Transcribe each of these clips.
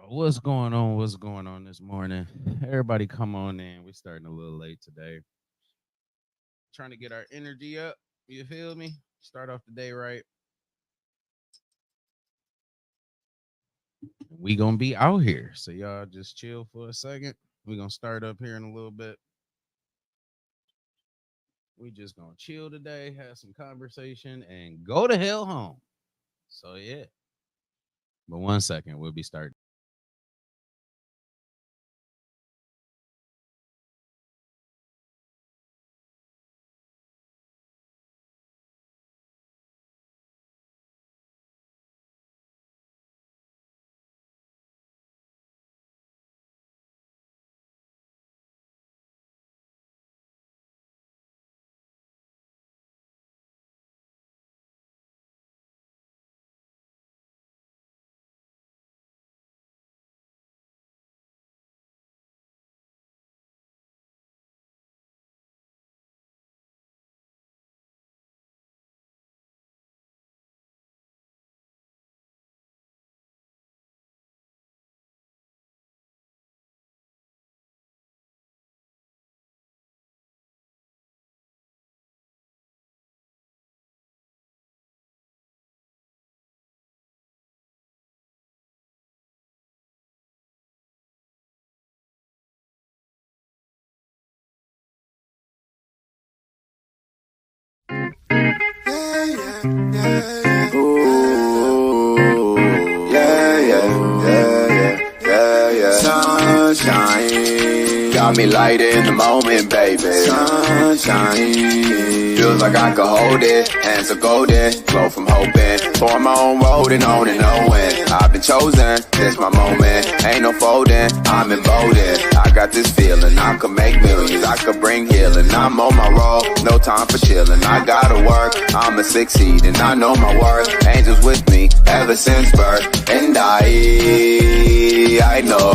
What's going on? What's going on this morning? Everybody come on in. We're starting a little late today. Trying to get our energy up. You feel me? Start off the day right. We gonna be out here. So y'all just chill for a second. We're gonna start up here in a little bit. We just gonna chill today, have some conversation, and go to hell home. So yeah. But 1 second, we'll be starting. Ooh, yeah. Sunshine got me light in the moment, baby. Sunshine feels like I could hold it. Hands are golden, flow from hoping. For my own road and on and knowing I've been chosen, this my moment. Ain't no folding, I'm emboldened. I got this feeling, I could make millions, I could bring healing. I'm on my roll, no time for chilling. I gotta work, I'ma succeed, and I know my worth. Angels with me ever since birth, and I know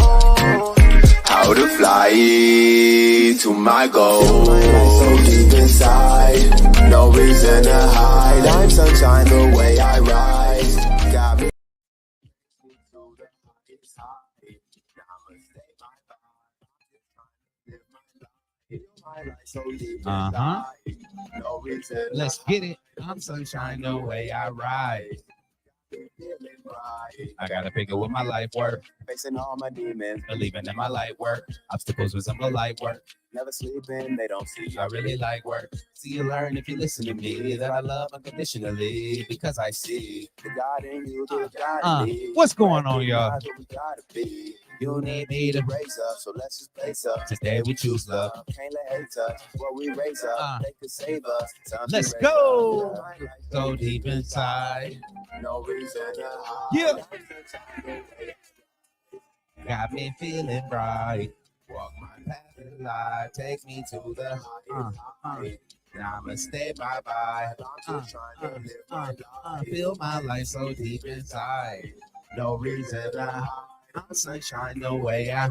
how to fly to my goal. So deep inside, no reason to hide. I'm sunshine the way I rise. Got me. Let's get it. I'm sunshine the way I ride. I gotta pick it with my life work. Facing all my demons, Believing in my light work. Obstacles resemble light work. never sleeping, they don't see. I really like work. See, you learn if you listen to me that I love unconditionally because I see. The God in you, the God in me. What's going on, y'all? That's what we gotta be. You need me to Raise up, so let's just place up. Today we choose love. Can't let hate touch what we raise up. They could save us. Let's go. Go deep inside. No reason to hide. Yeah. Got me feeling bright. Walk my path in life. Take me to the Namaste, bye bye. Feel my life so deep inside. No reason to hide. I'm sunshine the way I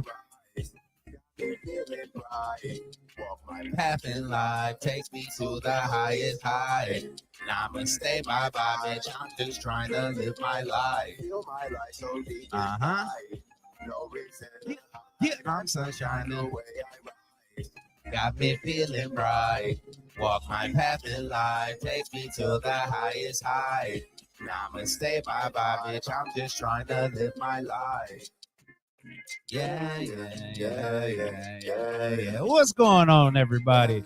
walk my path in life. Takes me to the highest high. Namaste, bye bye, bitch. I'm just trying to live my life. Feel my life so deep Uh-huh. inside. No reason to hide. Yeah, I'm sunshine The the way I rise. got me feeling bright. Walk my path in life, takes me to the highest high. Namaste, bye bye, bitch. I'm just trying to live my life. Yeah. What's going on, everybody?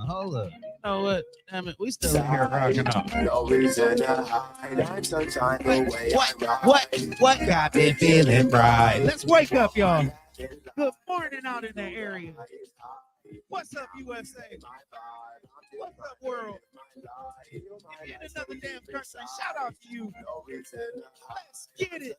Hold up. You know what? Damn it, we still in here rocking out. No reason to hide. I'm sunshine the way I rise. What got me feeling bright? Let's wake up, y'all. Good morning out in the area. What's up, USA? What's up, world? If you're in another damn country, shout out to you. Let's get it.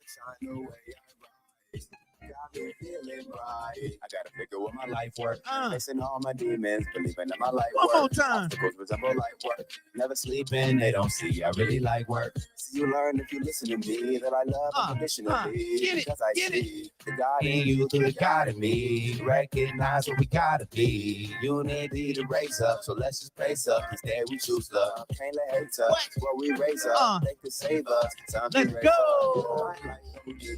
Got me feeling bright. I gotta figure what my life work. Facing all my demons, believing in my life One work. more time. Obstacles resemble light work. Never sleeping, they don't see. I really like work. See, you learn if you listen to me that I love unconditionally. Get it, because I get see the God in you through the God in me. Recognize what we gotta be. Unity to raise up, so let's just brace up. Instead we choose love. Can't let hate us. What we raise up, they could save us. Let's go.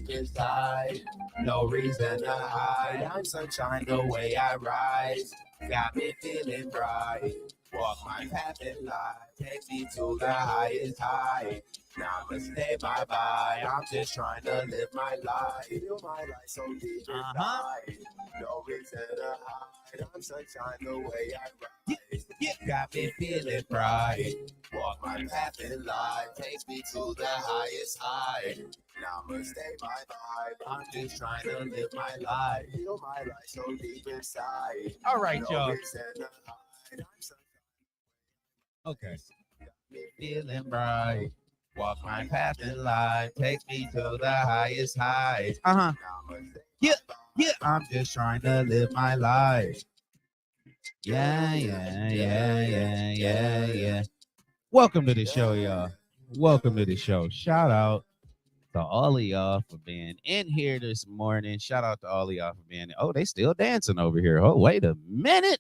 Inside, no reason to hide. I'm sunshine the way I rise. Got me feeling bright. Walk my path in life. Take me to the highest high. Namaste, bye bye. I'm just trying to live my life. Feel my life so deep inside. No reason to hide. I'm sunshine the way I rise. Got me feeling bright. Walk my path in life. Takes me to the highest high. Namaste, bye bye. I'm just trying to live my life. Feel my life so deep inside. All right, No y'all. reason to hide. I'm sunshine. Okay. Got me feeling bright. Walk my path in life, takes me to the highest heights. Yeah. I'm just trying to live my life. Yeah. Welcome to the show, y'all. Welcome to the show. Shout out to all of y'all for being in here this morning. Shout out to all of y'all for being. Oh, they still dancing over here. Oh, wait a minute.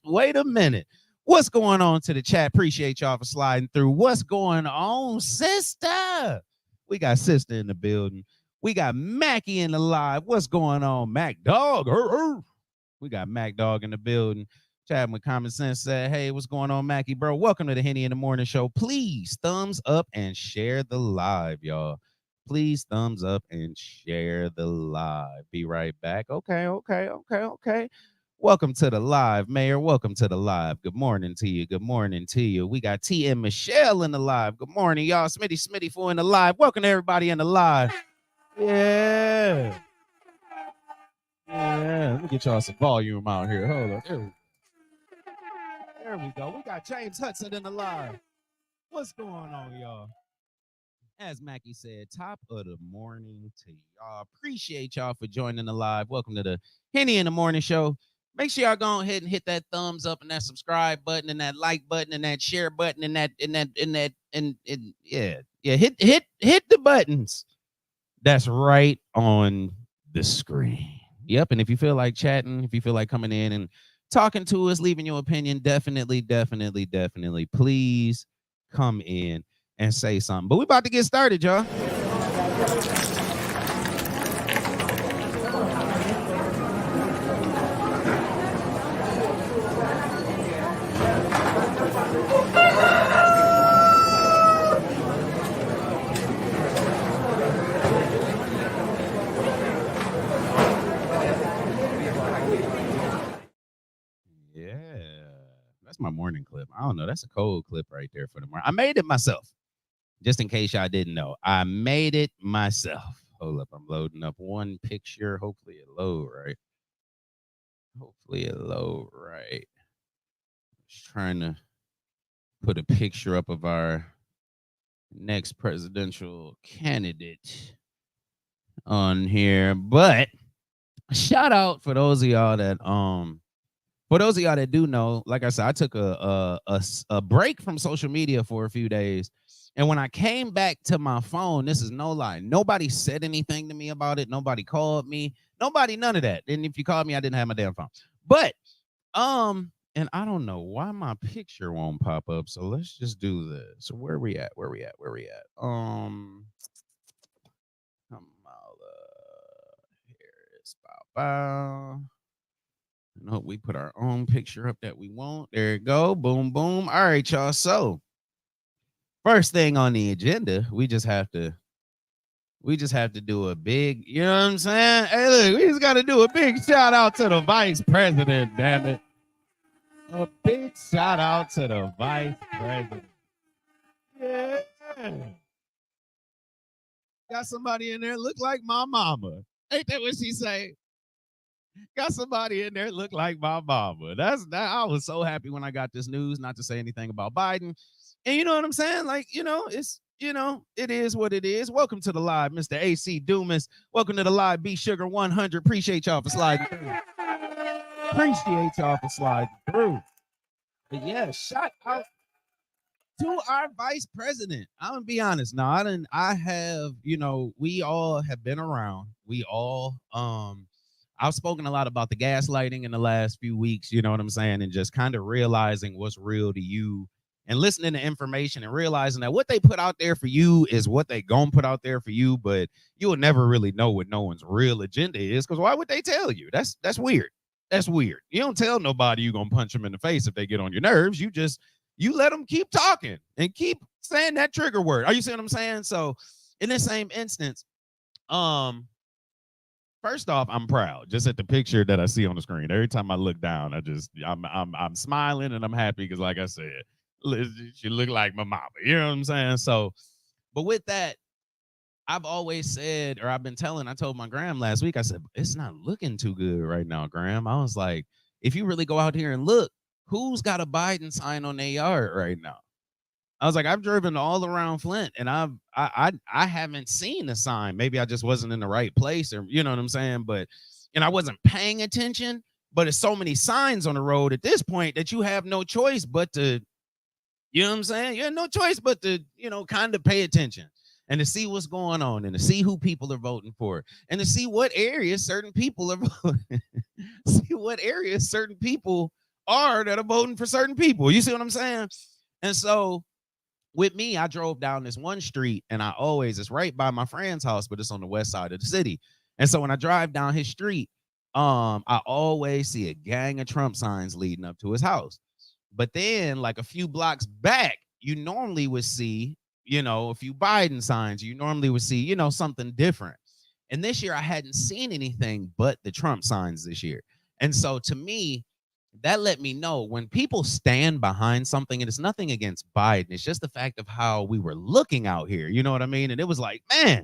What's going on to the chat? Appreciate y'all for sliding through. What's going on, sister? We got sister in the building. We got Mackie in the live. What's going on, Mac Dog? We got Mac Dog in the building. Chatting with Common Sense said, hey, what's going on, Mackie, bro? Welcome to the Henny in the Morning Show. Please thumbs up and share the live, y'all. Please thumbs up and share the live. Be right back. Okay. Welcome to the live, Mayor. Welcome to the live. Good morning to you. We got T and Michelle in the live. Good morning, y'all. Smitty for in the live. Welcome to everybody in the live. Yeah. Let me get y'all some volume out here. Hold on. There we go. We got James Hudson in the live. What's going on, y'all? As Mackie said, top of the morning to y'all. Appreciate y'all for joining the live. Welcome to the Henny in the Morning Show. Make sure y'all go ahead and hit that thumbs up and that subscribe button and that like button and that share button and hit the buttons. That's right on the screen. Yep. And if you feel like chatting, if you feel like coming in and talking to us, leaving your opinion, definitely, please come in and say something. But we about to get started, y'all. That's my morning clip. I don't know. That's a cold clip right there for the morning. I made it myself. Just in case y'all didn't know, I made it myself. Hold up, I'm loading up one picture. Hopefully it load right. Just trying to put a picture up of our next presidential candidate on here. But shout out for those of y'all that do know, like I said, I took a break from social media for a few days. And when I came back to my phone, this is no lie. Nobody said anything to me about it. Nobody called me. None of that. And if you called me, I didn't have my damn phone. But, and I don't know why my picture won't pop up. So let's just do this. So where we at? Kamala. Here is Bow. No, we put our own picture up that we want. There it go. Boom, boom. All right, y'all. So first thing on the agenda, we just have to do a big, you know what I'm saying? Hey, look, we just got to do a big shout out to the vice president, damn it. A big shout out to the vice president. Yeah. Got somebody in there look like my mama. Ain't that what she say? Got somebody in there look like my mama. I was so happy when I got this news, not to say anything about Biden. And you know what I'm saying? Like, it's it is what it is. Welcome to the live, Mr. AC Dumas. Welcome to the live, B Sugar 100. Appreciate y'all for sliding through. Appreciate y'all for sliding through. But yeah, shout out to our vice president. I'm gonna be honest. Now, I have, we all have been around. We all, I've spoken a lot about the gaslighting in the last few weeks, you know what I'm saying? And just kind of realizing what's real to you and listening to information and realizing that what they put out there for you is what they gonna put out there for you, but you'll never really know what no one's real agenda is, because why would they tell you? That's weird. That's weird. You don't tell nobody you're gonna punch them in the face if they get on your nerves. You let them keep talking and keep saying that trigger word. Are you seeing what I'm saying? So in the same instance, first off, I'm proud just at the picture that I see on the screen. Every time I look down, I'm smiling and I'm happy because, like I said, she look like my mama. You know what I'm saying? So, but with that, I've always said, or I told my Graham last week, I said, it's not looking too good right now, Graham. I was like, if you really go out here and look, who's got a Biden sign on their yard right now? I was like, I've driven all around Flint and I haven't seen a sign. Maybe I just wasn't in the right place, or you know what I'm saying? And I wasn't paying attention, but it's so many signs on the road at this point that you have no choice but to, you know what I'm saying? You have no choice but to, kind of pay attention and to see what's going on and to see who people are voting for and to see what areas certain people are voting, see what areas certain people are that are voting for certain people. You see what I'm saying? And so with me, I drove down this one street and it's right by my friend's house, but it's on the west side of the city. And so when I drive down his street, I always see a gang of Trump signs leading up to his house. But then, like a few blocks back, you normally would see, a few Biden signs. You normally would see, something different. And this year, I hadn't seen anything but the Trump signs this year. And so to me, that let me know when people stand behind something, and it's nothing against Biden. It's just the fact of how we were looking out here. You know what I mean? And it was like, man,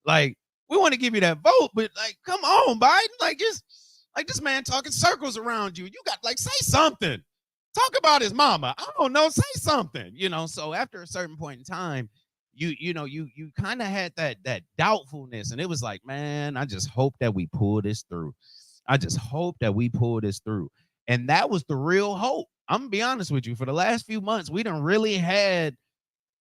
like, we want to give you that vote, but like, come on, Biden. Like, just like this man talking circles around you. You got say something. Talk about his mama. I don't know. Say something, So after a certain point in time, you kind of had that doubtfulness. And it was like, man, I just hope that we pull this through. I just hope that we pull this through. And that was the real hope. I'm gonna be honest with you. For the last few months, we done really had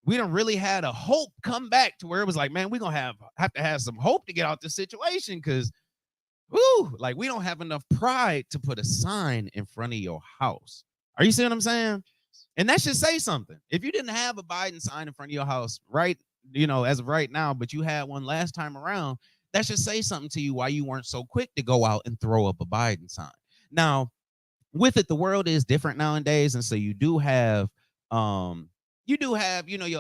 a hope come back to where it was like, man, we're gonna have to have some hope to get out this situation, because we don't have enough pride to put a sign in front of your house. Are you seeing what I'm saying? And that should say something. If you didn't have a Biden sign in front of your house, right, as of right now, but you had one last time around, that should say something to you why you weren't so quick to go out and throw up a Biden sign. Now, with it, the world is different nowadays. And so you do have, your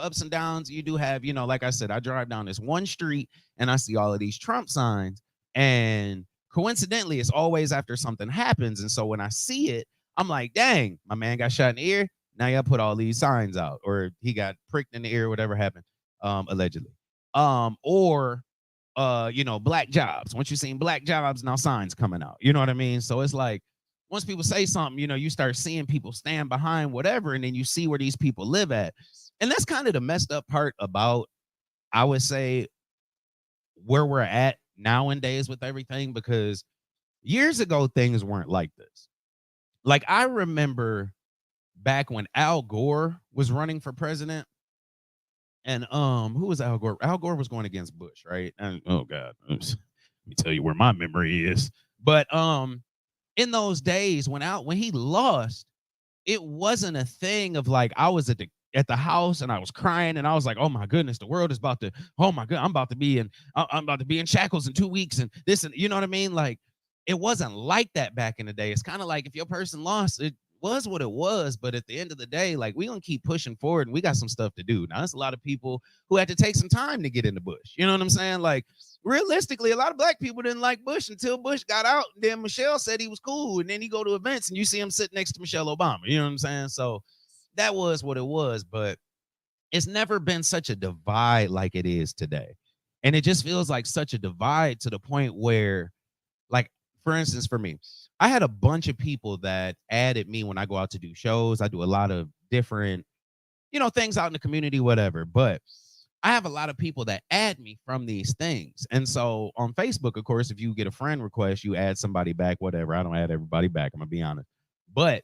ups and downs. You do have, like I said, I drive down this one street and I see all of these Trump signs. And coincidentally, it's always after something happens. And so when I see it, I'm like, dang, my man got shot in the ear. Now y'all put all these signs out, or he got pricked in the ear, whatever happened, allegedly. Or black jobs. Once you've seen black jobs, now signs coming out. You know what I mean? So it's like, once people say something, you start seeing people stand behind whatever, and then you see where these people live at. And that's kind of the messed up part about, I would say, where we're at nowadays with everything, because years ago, things weren't like this. Like, I remember back when Al Gore was running for president, and who was Al Gore? Al Gore was going against Bush, right? And, oh God, let me tell you where my memory is. But in those days when he lost, it wasn't a thing of like, I was at the house and I was crying and I was like, oh my goodness, the world is about to, oh my God, I'm about to be in shackles in 2 weeks and this, and you know what I mean? Like, it wasn't like that back in the day. It's kind of like if your person lost, it was what it was. But at the end of the day, like, we gonna keep pushing forward and we got some stuff to do. Now, there's a lot of people who had to take some time to get in the Bush. You know what I'm saying? Like, realistically, a lot of black people didn't like Bush until Bush got out. And then Michelle said he was cool. And then he go to events and you see him sitting next to Michelle Obama. You know what I'm saying? So that was what it was. But it's never been such a divide like it is today. And it just feels like such a divide to the point where, like, for instance, for me, I had a bunch of people that added me when I go out to do shows. I do a lot of different, things out in the community, whatever. But I have a lot of people that add me from these things. And so on Facebook, of course, if you get a friend request, you add somebody back, whatever. I don't add everybody back, I'm gonna be honest. But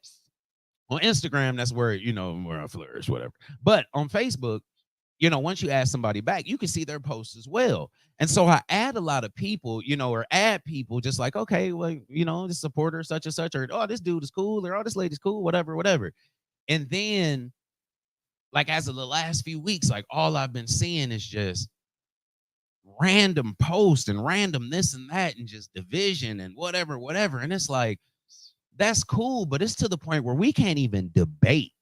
on Instagram, that's where, where I flourish, whatever. But on Facebook, once you add somebody back, you can see their posts as well. And so I add a lot of people, or add people just like, okay, well, this supporter, such and such, or, oh, this dude is cool, or, oh, this lady's cool, whatever, whatever. And then, like, as of the last few weeks, like, all I've been seeing is just random posts and random this and that and just division and whatever, whatever. And it's like, that's cool, but it's to the point where we can't even debate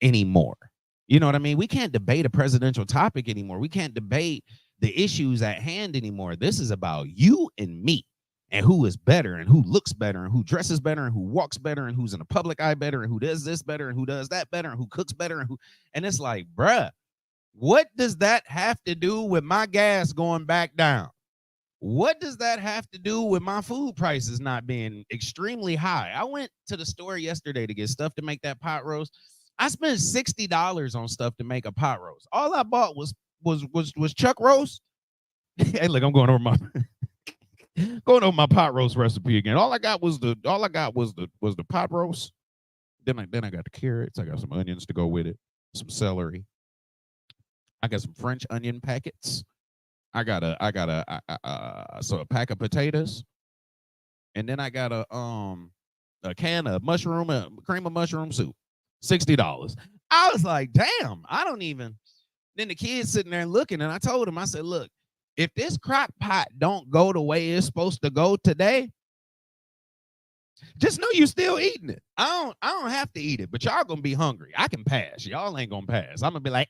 anymore. You know what I mean? We can't debate a presidential topic anymore. We can't debate the issues at hand anymore. This is about you and me and who is better and who looks better and who dresses better and who walks better and who's in the public eye better and who does this better and who does that better and who cooks better and it's like, bruh, what does that have to do with my gas going back down? What does that have to do with my food prices not being extremely high? I went to the store yesterday to get stuff to make that pot roast. I spent $60 on stuff to make a pot roast. All I bought was chuck roast. Hey, look, I'm going over my pot roast recipe again. All I got was the pot roast. Then I got the carrots. I got some onions to go with it, some celery. I got some French onion packets. I got a pack of potatoes, and then I got a can of cream of mushroom soup. $60. I was like, damn, I don't even. Then the kid's sitting there looking, and I told him, I said, look, if this crock pot don't go the way it's supposed to go today, just know you still eating it. I don't have to eat it, but y'all gonna be hungry. I can pass. Y'all ain't gonna pass. I'm gonna be like,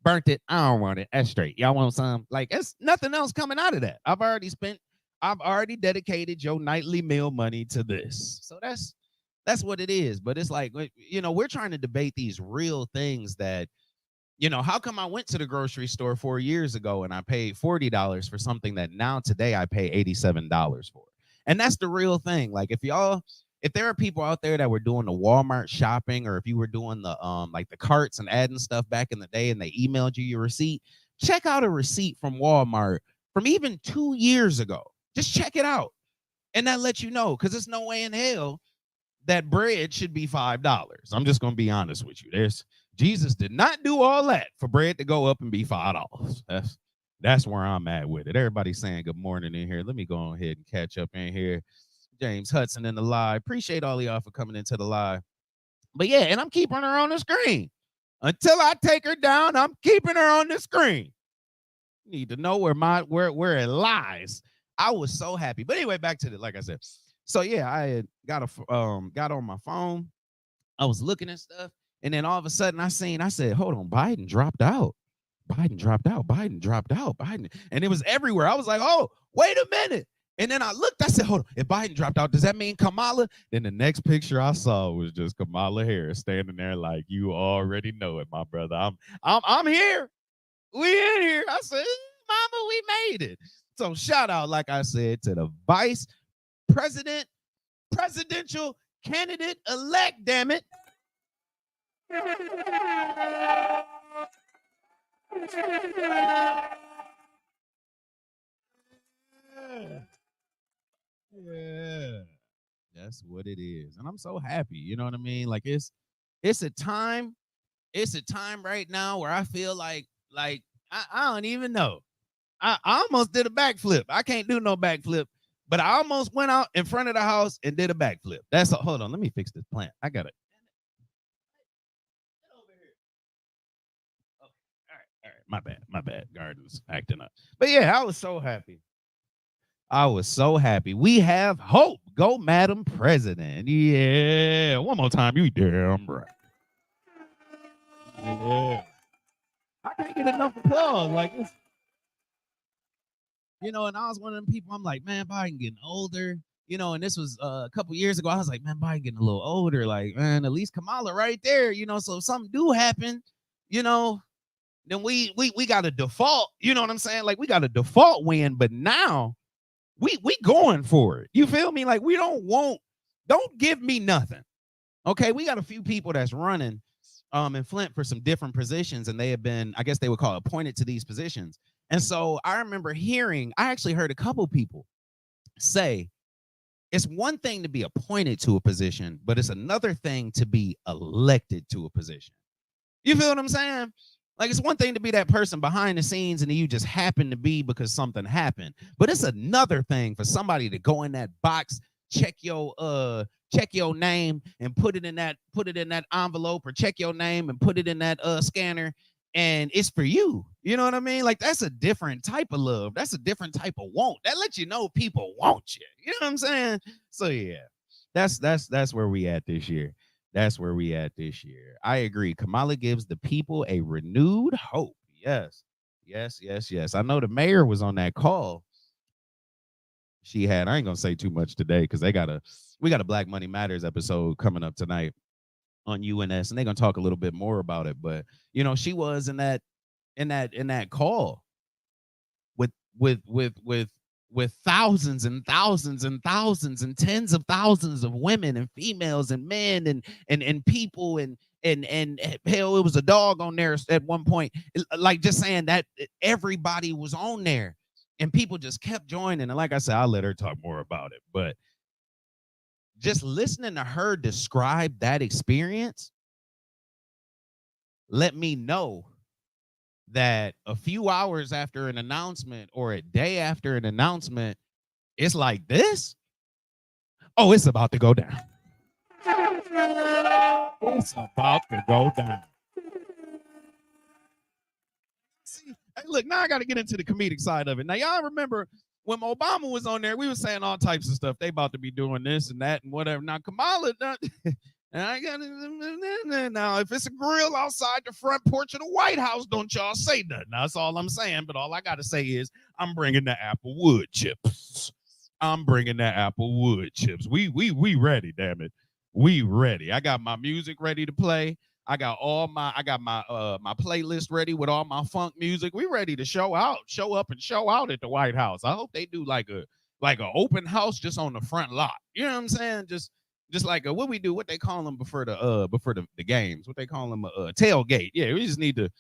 burnt it. I don't want it. That's straight. Y'all want some? Like, it's nothing else coming out of that. I've already dedicated your nightly meal money to this. So that's what it is. But it's like, we're trying to debate these real things that, how come I went to the grocery store 4 years ago and I paid $40 for something that now today I pay $87 for? And that's the real thing. Like, if there are people out there that were doing the Walmart shopping, or if you were doing the like the carts and adding stuff back in the day and they emailed you your receipt, check out a receipt from Walmart from even 2 years ago. Just check it out. And that lets you know, because there's no way in hell that bread should be $5. I'm just going to be honest with you. Jesus did not do all that for bread to go up and be $5. That's where I'm at with it. Everybody's saying good morning in here. Let me go ahead and catch up in here. James Hudson in the live. Appreciate all of y'all for coming into the live. But yeah, and I'm keeping her on the screen. Until I take her down, I'm keeping her on the screen. Need to know where it lies. I was so happy. But anyway, back to like I said. So yeah, I had got on my phone. I was looking at stuff, and then all of a sudden I said, hold on, Biden dropped out. Biden dropped out. Biden. And it was everywhere. I was like, oh, wait a minute. And then I looked, I said, hold on, if Biden dropped out, does that mean Kamala? Then the next picture I saw was just Kamala Harris standing there like, you already know it, my brother. I'm here. We in here. I said, mama, we made it. So shout out, like I said, to the vice presidential candidate elect, damn it. Yeah, that's what it is. And I'm so happy. You know what I mean? Like, it's a time right now where I feel like I don't even know. I almost did a backflip. I can't do no backflip, but I almost went out in front of the house and did a backflip. Hold on, let me fix this plant. I got it. All right. My bad. Garden's acting up. But yeah, I was so happy. We have hope. Go, Madam President. Yeah. One more time. You damn right. Yeah. I can't get enough applause like this. And I was one of them people, I'm like, man, Biden getting older. And this was a couple years ago. I was like, man, Biden getting a little older. Like, man, at least Kamala right there. So if something do happen, then we got a default. You know what I'm saying? Like, we got a default win. But now we going for it. You feel me? Like, don't give me nothing. Okay, we got a few people that's running in Flint for some different positions, and they had been, I guess they would call it, appointed to these positions. And so I remember I actually heard a couple people say it's one thing to be appointed to a position, but it's another thing to be elected to a position. You feel what I'm saying? Like, it's one thing to be that person behind the scenes and you just happen to be because something happened. But it's another thing for somebody to go in that box, check your name and put it in that envelope, or check your name and put it in that scanner, and it's for you. You know what I mean? Like, that's a different type of love. That's a different type of want. That lets you know people want you. You know what I'm saying? So yeah. That's where we at this year. That's where we at this year. I agree. Kamala gives the people a renewed hope. Yes. Yes, yes, yes. I know the mayor was on that call. She had, I ain't gonna say too much today because we got a Black Money Matters episode coming up tonight on UNS, and they're gonna talk a little bit more about it. But she was in that call with thousands and thousands and thousands and tens of thousands of women and females and men and people and hell, it was a dog on there at one point. Like, just saying that everybody was on there, and people just kept joining. And like I said, I'll let her talk more about it. But just listening to her describe that experience let me know that a few hours after an announcement or a day after an announcement, it's like this. Oh, it's about to go down. It's about to go down. See, hey, look, now I got to get into the comedic side of it. Now, y'all remember when Obama was on there, we were saying all types of stuff. They about to be doing this and that and whatever. Now, Kamala, now, if it's a grill outside the front porch of the White House, don't y'all say nothing. That's all I'm saying. But all I got to say is I'm bringing the apple wood chips. I'm bringing the apple wood chips. We ready, damn it. We ready. I got my music ready to play. I got my playlist ready with all my funk music. We ready to show up and show out at the White House. I hope they do like a open house just on the front lot. You know what I'm saying? Just like what we do, what they call them before the games, what they call them tailgate. Yeah, we just need to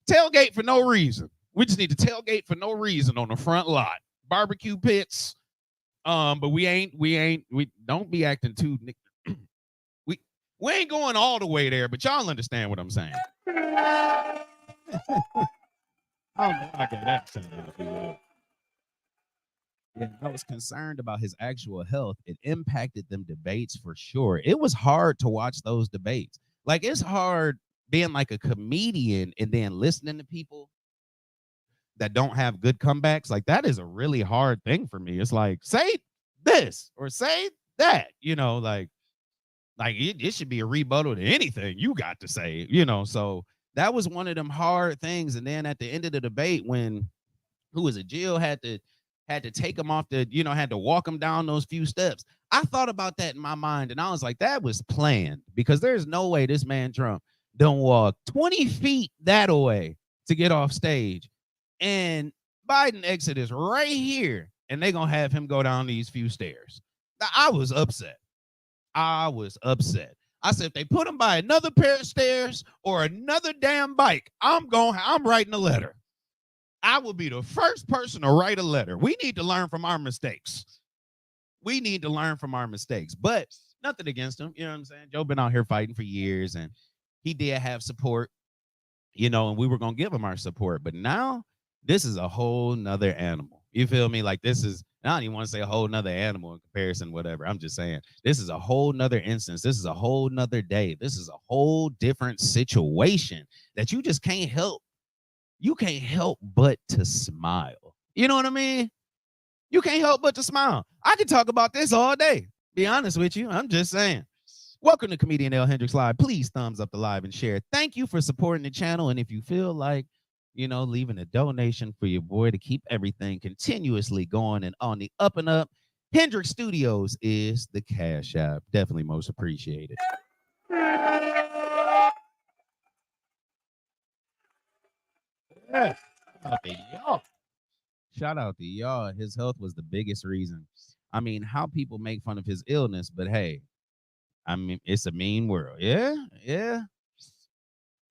tailgate for no reason. We just need to tailgate for no reason on the front lot. Barbecue pits. But we don't be acting too. We ain't going all the way there, but y'all understand what I'm saying. I don't know. I got that sound. Yeah, I was concerned about his actual health. It impacted them debates for sure. It was hard to watch those debates. Like, it's hard being like a comedian and then listening to people that don't have good comebacks. Like, that is a really hard thing for me. It's like, say this or say that, like it should be a rebuttal to anything you got to say, So that was one of them hard things. And then at the end of the debate, when who was it? Jill had to take him off had to walk him down those few steps. I thought about that in my mind, and I was like, that was planned, because there's no way this man Trump don't walk 20 feet that way to get off stage. And Biden exit is right here, and they're going to have him go down these few stairs. I was upset. I said, if they put him by another pair of stairs or another damn bike, I'm writing a letter. I will be the first person to write a letter. We need to learn from our mistakes. But nothing against him. You know what I'm saying? Joe been out here fighting for years, and he did have support, and we were going to give him our support. But now this is a whole nother animal. You feel me? Like, this is, I don't even want to say a whole nother animal in comparison, whatever. I'm just saying this is a whole nother instance. This is a whole nother day. This is a whole different situation that you just can't help. You can't help but to smile. You know what I mean? You can't help but to smile. I could talk about this all day. Be honest with you. I'm just saying. Welcome to Comedian L. Hendrix Live. Please thumbs up the live and share. Thank you for supporting the channel. And if you feel like, leaving a donation for your boy to keep everything continuously going and on the up and up, Hendrix Studios is the Cash App. Definitely most appreciated. Yes. Shout out to y'all. His health was the biggest reason. I mean, how people make fun of his illness, but hey, I mean, it's a mean world. Yeah.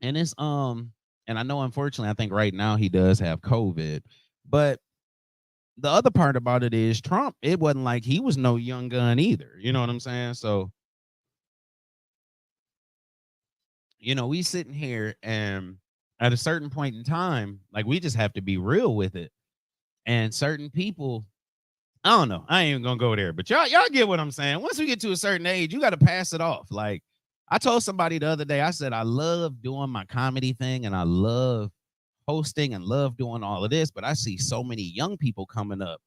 And it's and I know unfortunately I think right now he does have COVID, but the other part about it is Trump, it wasn't like he was no young gun either. You know what I'm saying? So, we sitting here and at a certain point in time, like we just have to be real with it. And certain people, I don't know, I ain't even gonna go there, but y'all get what I'm saying. Once we get to a certain age, you got to pass it off. Like I told somebody the other day, I said I love doing my comedy thing and I love hosting and love doing all of this, but I see so many young people coming up.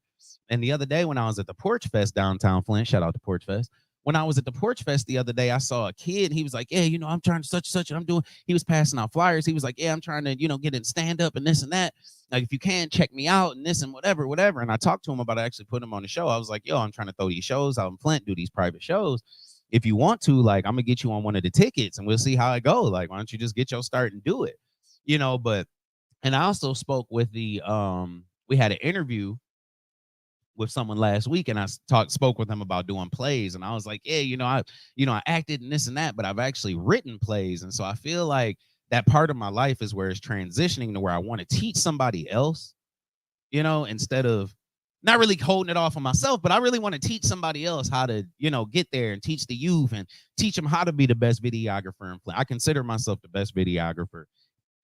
And the other day when I was at the Porch Fest downtown Flint, shout out to Porch Fest. When I was at the Porch Fest the other day, I saw a kid. He was like, "Yeah, I'm trying to such and such, and I'm doing." He was passing out flyers. He was like, "Yeah, I'm trying to, get in stand up and this and that. Like, if you can, check me out and this and whatever, whatever." And I talked to him about actually putting him on the show. I was like, "Yo, I'm trying to throw these shows out in Flint, do these private shows. If you want to, like, I'm gonna get you on one of the tickets, and we'll see how it goes. Like, why don't you just get your start and do it, But and I also spoke with we had an interview with someone last week, and I spoke with them about doing plays, and I was like, yeah, I acted and this and that, but I've actually written plays, and so I feel like that part of my life is where it's transitioning to where I want to teach somebody else, instead of not really holding it off on myself, but I really want to teach somebody else how to, get there and teach the youth and teach them how to be the best videographer. And I consider myself the best videographer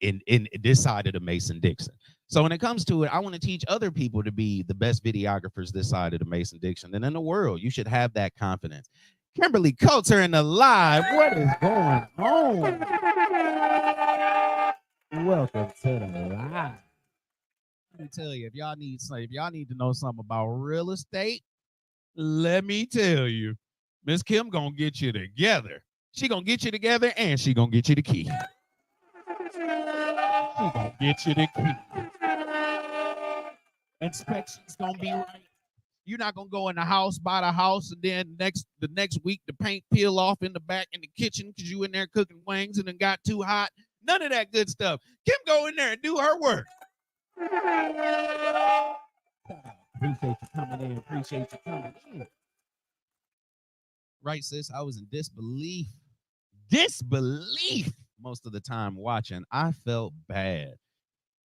in this side of the Mason-Dixon. So when it comes to it, I want to teach other people to be the best videographers this side of the Mason-Dixon and in the world. You should have that confidence. Kimberly Coates in the live. What is going on? Welcome to the live. Let me tell you, if y'all need to know something about real estate, let me tell you, Miss Kim gonna get you together. She gonna get you together and she gonna get you the key. She gonna get you the key. Inspection's gonna be right. You're not gonna go in the house, buy the house, and then the next week the paint peel off in the back in the kitchen because you in there cooking wings and it got too hot. None of that good stuff. Kim go in there and do her work. Appreciate you coming in. Appreciate you coming in. Right, sis. I was in disbelief most of the time watching. I felt bad.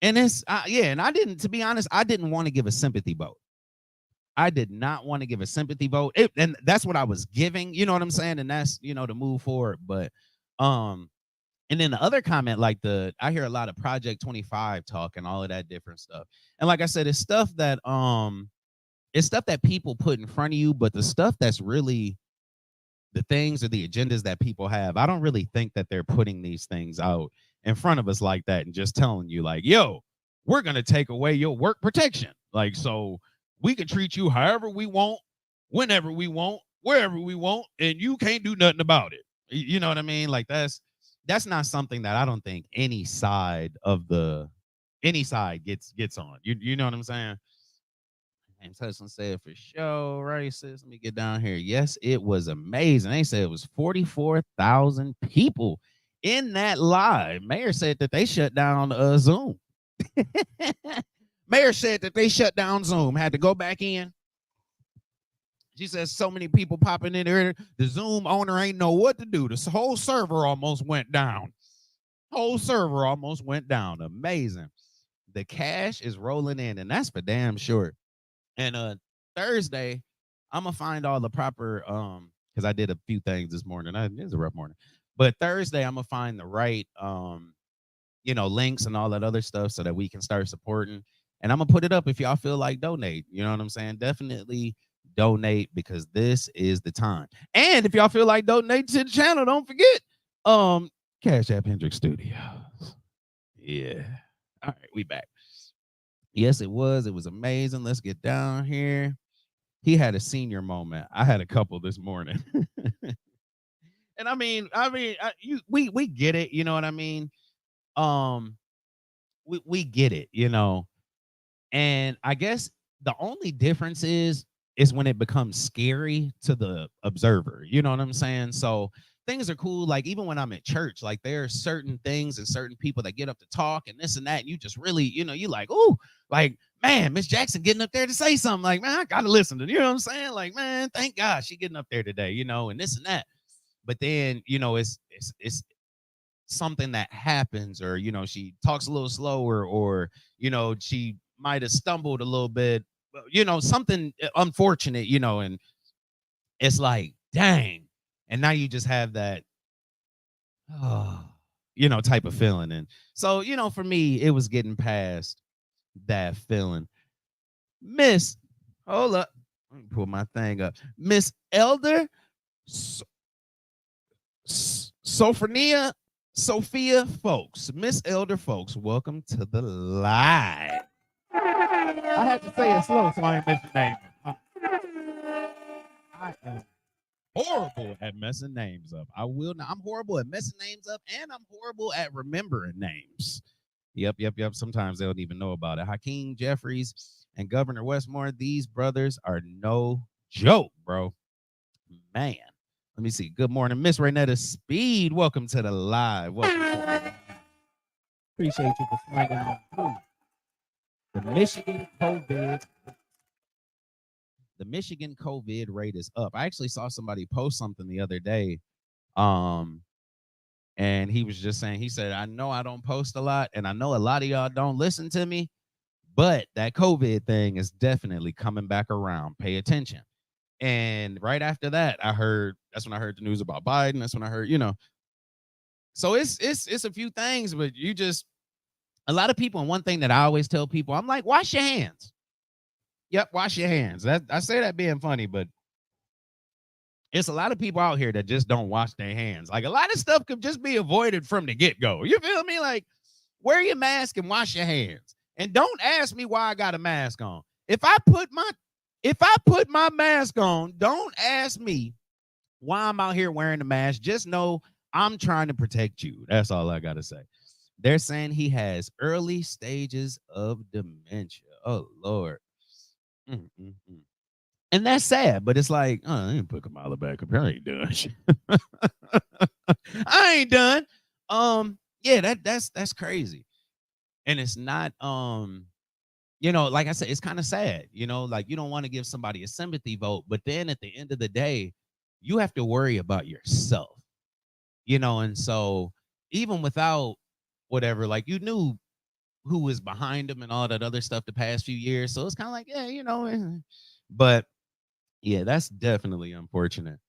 And and I didn't, to be honest, I didn't want to give a sympathy vote. I did not want to give a sympathy vote. And that's what I was giving, you know what I'm saying? And that's, to move forward. But, and then the other comment, like I hear a lot of Project 25 talk and all of that different stuff. And like I said, it's stuff that people put in front of you, but the stuff that's really the things or the agendas that people have, I don't really think that they're putting these things out in front of us like that and just telling you like, yo, we're going to take away your work protection. Like, so we can treat you however we want, whenever we want, wherever we want, and you can't do nothing about it. You know what I mean? Like that's not something that I don't think any side gets on. You know what I'm saying? And Tussin said for sure, right, sis? Let me get down here. Yes, it was amazing. They said it was 44,000 people in that live. Mayor said that they shut down Zoom. Mayor said that they shut down Zoom, had to go back in. She says so many people popping in there. The Zoom owner ain't know what to do. The whole server almost went down. Amazing. The cash is rolling in, and that's for damn sure. And Thursday, I'm gonna find all the proper because I did a few things this morning. It was a rough morning. But Thursday, I'm gonna find the right links and all that other stuff so that we can start supporting. And I'm gonna put it up if y'all feel like donate. You know what I'm saying? Definitely donate because this is the time. And if y'all feel like donating to the channel, don't forget Cash App Hendrix Studios. Yeah. All right, we back. Yes, it was. It was amazing. Let's get down here. He had a senior moment. I had a couple this morning. And we get it. You know what I mean? We get it, And I guess the only difference is when it becomes scary to the observer. You know what I'm saying? So things are cool. Like even when I'm at church, like there are certain things and certain people that get up to talk and this and that. And you just really, you like, ooh, like, man, Miss Jackson getting up there to say something. Like, man, I gotta listen to, you know what I'm saying? Like, man, thank God she getting up there today, and this and that. But then, it's something that happens, or she talks a little slower, or she might have stumbled a little bit, something unfortunate, and it's like, dang. And now you just have that, oh, type of feeling. And so, for me, it was getting past that feeling. Miss, hold up. Let me pull my thing up. Miss Elder Sophronia Sophia Folks. Miss Elder Folks, welcome to the live. I had to say it slow so I ain't miss your name. I am horrible at messing names up. I will not. I'm horrible at messing names up, and I'm horrible at remembering names. Yep. Sometimes they don't even know about it. Hakeem Jeffries and Governor Westmore, these brothers are no joke, bro. Man, let me see. Good morning, Miss Raynetta Speed. Welcome to the live. Welcome to the Appreciate you for sliding on through. The Michigan COVID rate is up. I actually saw somebody post something the other day. And he was just saying, he said, I know I don't post a lot, and I know a lot of y'all don't listen to me, but that COVID thing is definitely coming back around. Pay attention. And right after that, that's when I heard the news about Biden. That's when I heard, so it's a few things, but a lot of people, and one thing that I always tell people, I'm like, wash your hands. Yep, wash your hands. I say that being funny, but it's a lot of people out here that just don't wash their hands. Like, a lot of stuff could just be avoided from the get-go. You feel me? Like, wear your mask and wash your hands. And don't ask me why I got a mask on. If I put my mask on, don't ask me why I'm out here wearing the mask. Just know I'm trying to protect you. That's all I got to say. They're saying he has early stages of dementia. Oh, Lord. And that's sad, but it's like, oh, I ain't put Kamala back up. I ain't done. I ain't done. Yeah, that's crazy. And it's not, like I said, it's kind of sad, like you don't want to give somebody a sympathy vote, but then at the end of the day, you have to worry about yourself, and so even without whatever, like, you knew who was behind him and all that other stuff the past few years. So it's kind of like, yeah, but yeah, that's definitely unfortunate.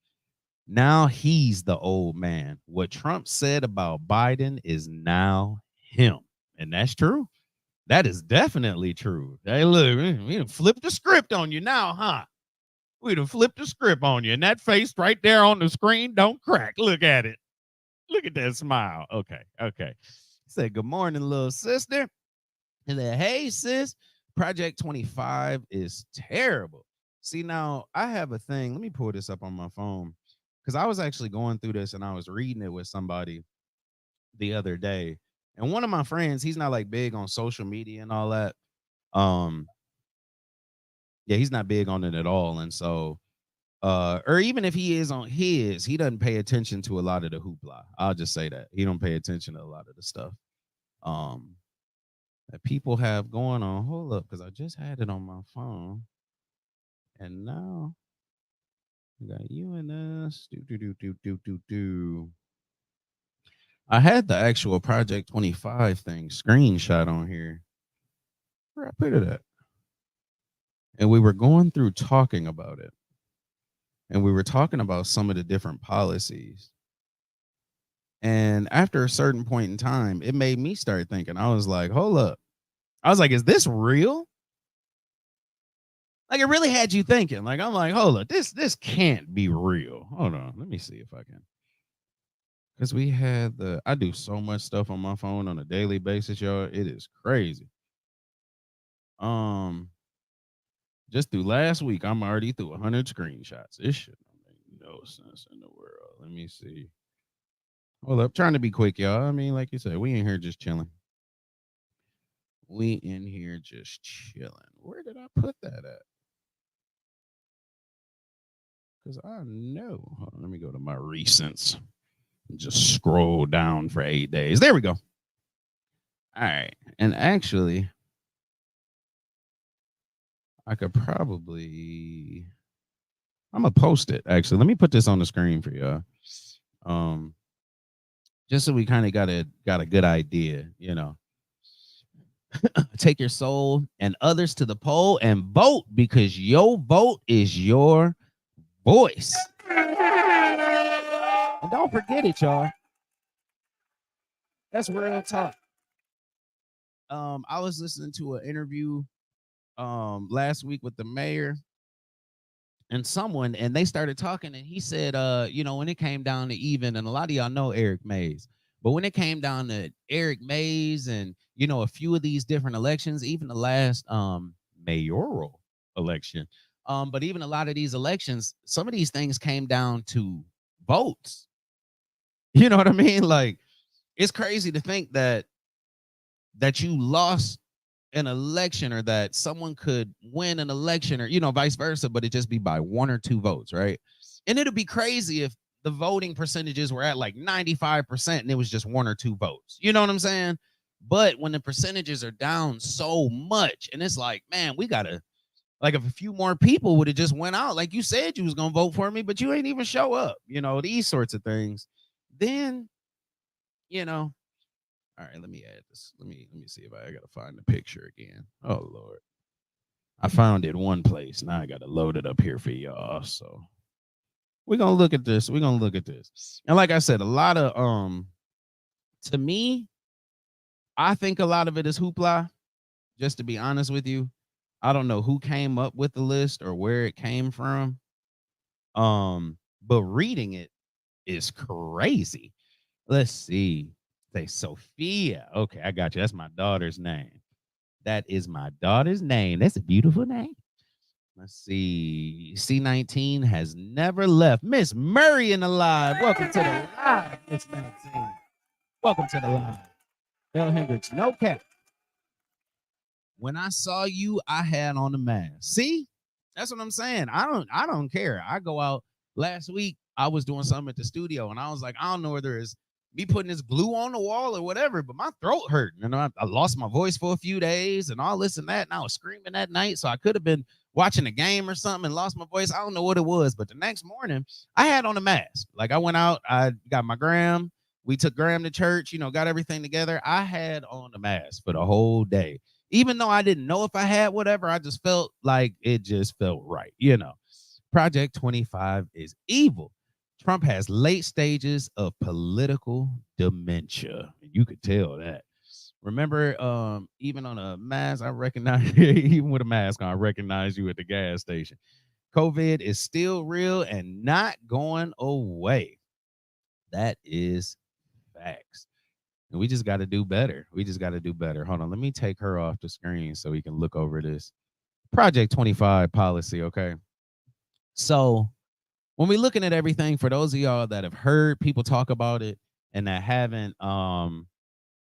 Now he's the old man. What Trump said about Biden is now him. And that's true. That is definitely true. Hey, look, we done flipped the script on you now, huh? We done flipped the script on you. And that face right there on the screen don't crack. Look at it. Look at that smile. Okay. Say, good morning, little sister. And then, hey, sis, Project 25 is terrible. See, now I have a thing. Let me pull this up on my phone, because I was actually going through this and I was reading it with somebody the other day. And one of my friends, he's not like big on social media and all that. Yeah, he's not big on it at all. And so, or even if he is on his, he doesn't pay attention to a lot of the hoopla. I'll just say that. He don't pay attention to a lot of the stuff that people have going on. Hold up, because I just had it on my phone. And now we got you and us. I had the actual Project 25 thing screenshot on here. Where I put it at? And we were going through talking about it. And we were talking about some of the different policies. And after a certain point in time, it made me start thinking. I was like, hold up. I was like, is this real? Like, it really had you thinking. Like, I'm like, hold up, this can't be real. Hold on, let me see if I can. Because I do so much stuff on my phone on a daily basis, y'all. It is crazy. Just through last week, I'm already through 100 screenshots. It should make no sense in the world. Let me see. Hold up, trying to be quick, y'all. I mean, like you said, we in here just chilling. We in here just chilling. Where did I put that at? Because I know. Hold on, let me go to my recents. Just scroll down for 8 days. There we go. All right. And actually, I could probably, I'm going to post it, actually. Let me put this on the screen for y'all. just so we kind of got a good idea, you know. Take your soul and others to the poll and vote because your vote is your voice. And don't forget it, y'all. That's real talk. I was listening to an interview last week with the mayor and someone, and they started talking, and he said, you know, when it came down to even, and a lot of y'all know Eric Mays, but when it came down to Eric Mays and you know a few of these different elections, even the last mayoral election, but even a lot of these elections, some of these things came down to votes. You know what I mean? Like it's crazy to think that you lost an election or that someone could win an election or you know vice versa, but it just be by one or two votes, right? And it'd be crazy if the voting percentages were at like 95% and it was just one or two votes, you know what I'm saying? But when the percentages are down so much and it's like, man, we gotta, like, if a few more people would have just went out like you said you was gonna vote for me but you ain't even show up, you know, these sorts of things, then you know. All right, let me add this. Let me see if I gotta find the picture again. Oh Lord. I found it one place. Now I gotta load it up here for y'all. So we're gonna look at this. We're gonna look at this. And like I said, a lot of to me, I think a lot of it is hoopla, just to be honest with you. I don't know who came up with the list or where it came from. But reading it is crazy. Let's see. Say Sophia. Okay, I got you. That's my daughter's name. That is my daughter's name. That's a beautiful name. Let's see. C19 has never left. Miss Murray in the live. Welcome to the live, Miss 19. Welcome to the live. Bill Hendricks, no cap. When I saw you, I had on the mask. See? That's what I'm saying. I don't care. I go out last week. I was doing something at the studio and I was like, I don't know whether it's me putting this glue on the wall or whatever, but my throat hurt. You know, I lost my voice for a few days and all this and that. And I was screaming that night. So I could have been watching a game or something and lost my voice. I don't know what it was. But the next morning, I had on a mask. Like I went out, I got my Graham. We took Graham to church, you know, got everything together. I had on a mask for the whole day. Even though I didn't know if I had whatever, I just felt like it just felt right, you know. Project 25 is evil. Trump has late stages of political dementia. You could tell that. Remember, even on a mask, I recognize even with a mask on, I recognize you at the gas station. COVID is still real and not going away. That is facts. And we just got to do better. We just got to do better. Hold on. Let me take her off the screen so we can look over this Project 25 policy. Okay. So when we're looking at everything, for those of y'all that have heard people talk about it and that haven't,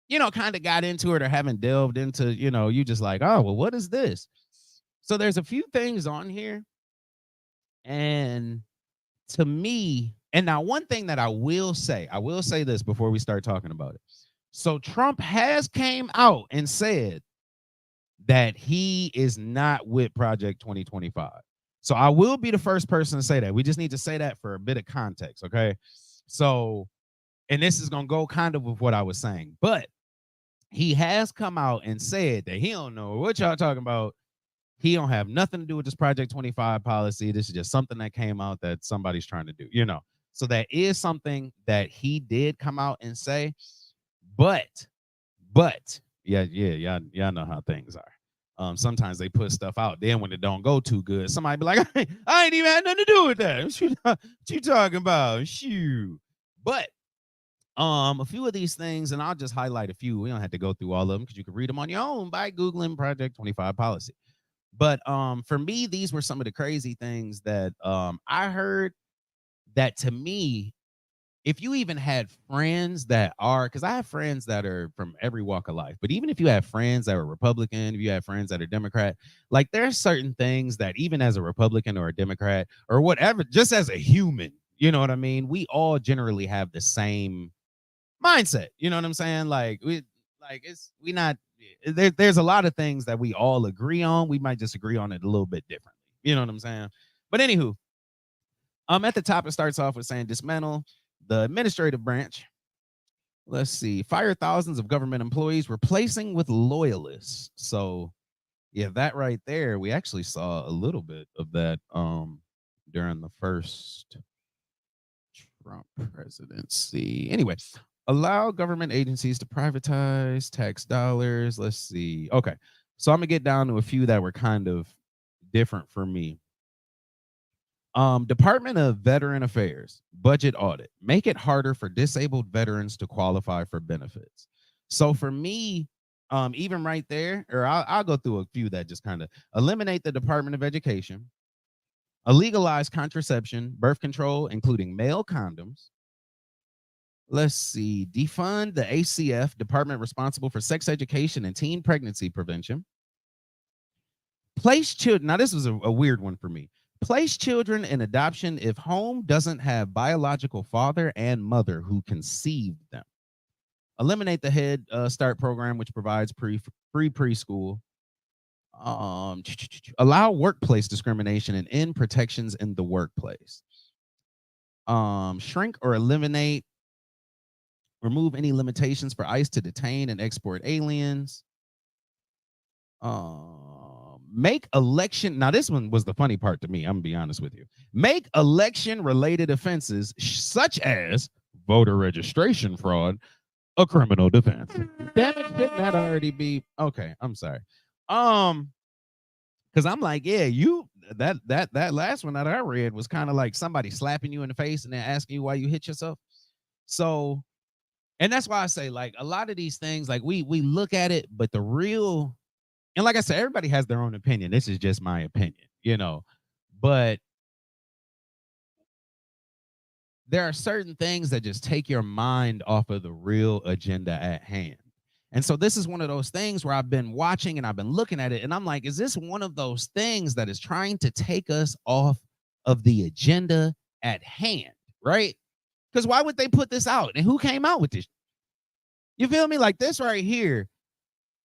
you know, kind of got into it or haven't delved into, you know, you just like, oh, well, what is this? So there's a few things on here. And to me, and now one thing that I will say this before we start talking about it. So Trump has came out and said that he is not with Project 2025. So I will be the first person to say that. We just need to say that for a bit of context, okay? So, and this is going to go kind of with what I was saying, but he has come out and said that he don't know what y'all talking about. He don't have nothing to do with this Project 25 policy. This is just something that came out that somebody's trying to do, you know. So that is something that he did come out and say, but y'all know how things are. Sometimes they put stuff out. Then when it don't go too good, somebody be like, I ain't even had nothing to do with that. What you talking about? Shoot. But a few of these things, and I'll just highlight a few. We don't have to go through all of them because you can read them on your own by Googling Project 25 policy. But for me, these were some of the crazy things that I heard that to me, if you even had friends that are, because I have friends that are from every walk of life, but even if you have friends that are Republican, if you have friends that are Democrat, like there's certain things that even as a Republican or a Democrat or whatever, just as a human, you know what I mean? We all generally have the same mindset. You know what I'm saying? We not, there's a lot of things that we all agree on. We might just agree on it a little bit differently. You know what I'm saying? But anywho, at the top, it starts off with saying dismantle the administrative branch, Let's see. Fire thousands of government employees, replacing with loyalists. So, yeah, that right there, we actually saw a little bit of that during the first Trump presidency. Anyway, allow government agencies to privatize tax dollars. Let's see. Okay. So I'm gonna get down to a few that were kind of different for me. Department of Veteran Affairs, budget audit. Make it harder for disabled veterans to qualify for benefits. So for me, even right there, or I'll go through a few that just kind of eliminate the Department of Education, legalize contraception, birth control, including male condoms. Let's see, defund the ACF, department responsible for sex education and teen pregnancy prevention. Place children, now this was a weird one for me. Place children in adoption if home doesn't have biological father and mother who conceived them. Eliminate the Head Start program, which provides free preschool. Allow workplace discrimination and end protections in the workplace. Shrink or eliminate, remove any limitations for ICE to detain and export aliens. Make election. Now, this one was the funny part to me. I'm gonna be honest with you. Make election related offenses such as voter registration fraud a criminal defense. Damn it, shouldn't that already be okay? I'm sorry. Because I'm like, yeah, you that last one that I read was kind of like somebody slapping you in the face and then asking you why you hit yourself. So, and that's why I say, like, a lot of these things, like we look at it, but the real, and like I said, everybody has their own opinion. This is just my opinion, you know. But there are certain things that just take your mind off of the real agenda at hand. And so this is one of those things where I've been watching and I've been looking at it and I'm like, is this one of those things that is trying to take us off of the agenda at hand, right? Because why would they put this out? And who came out with this? You feel me? Like this right here,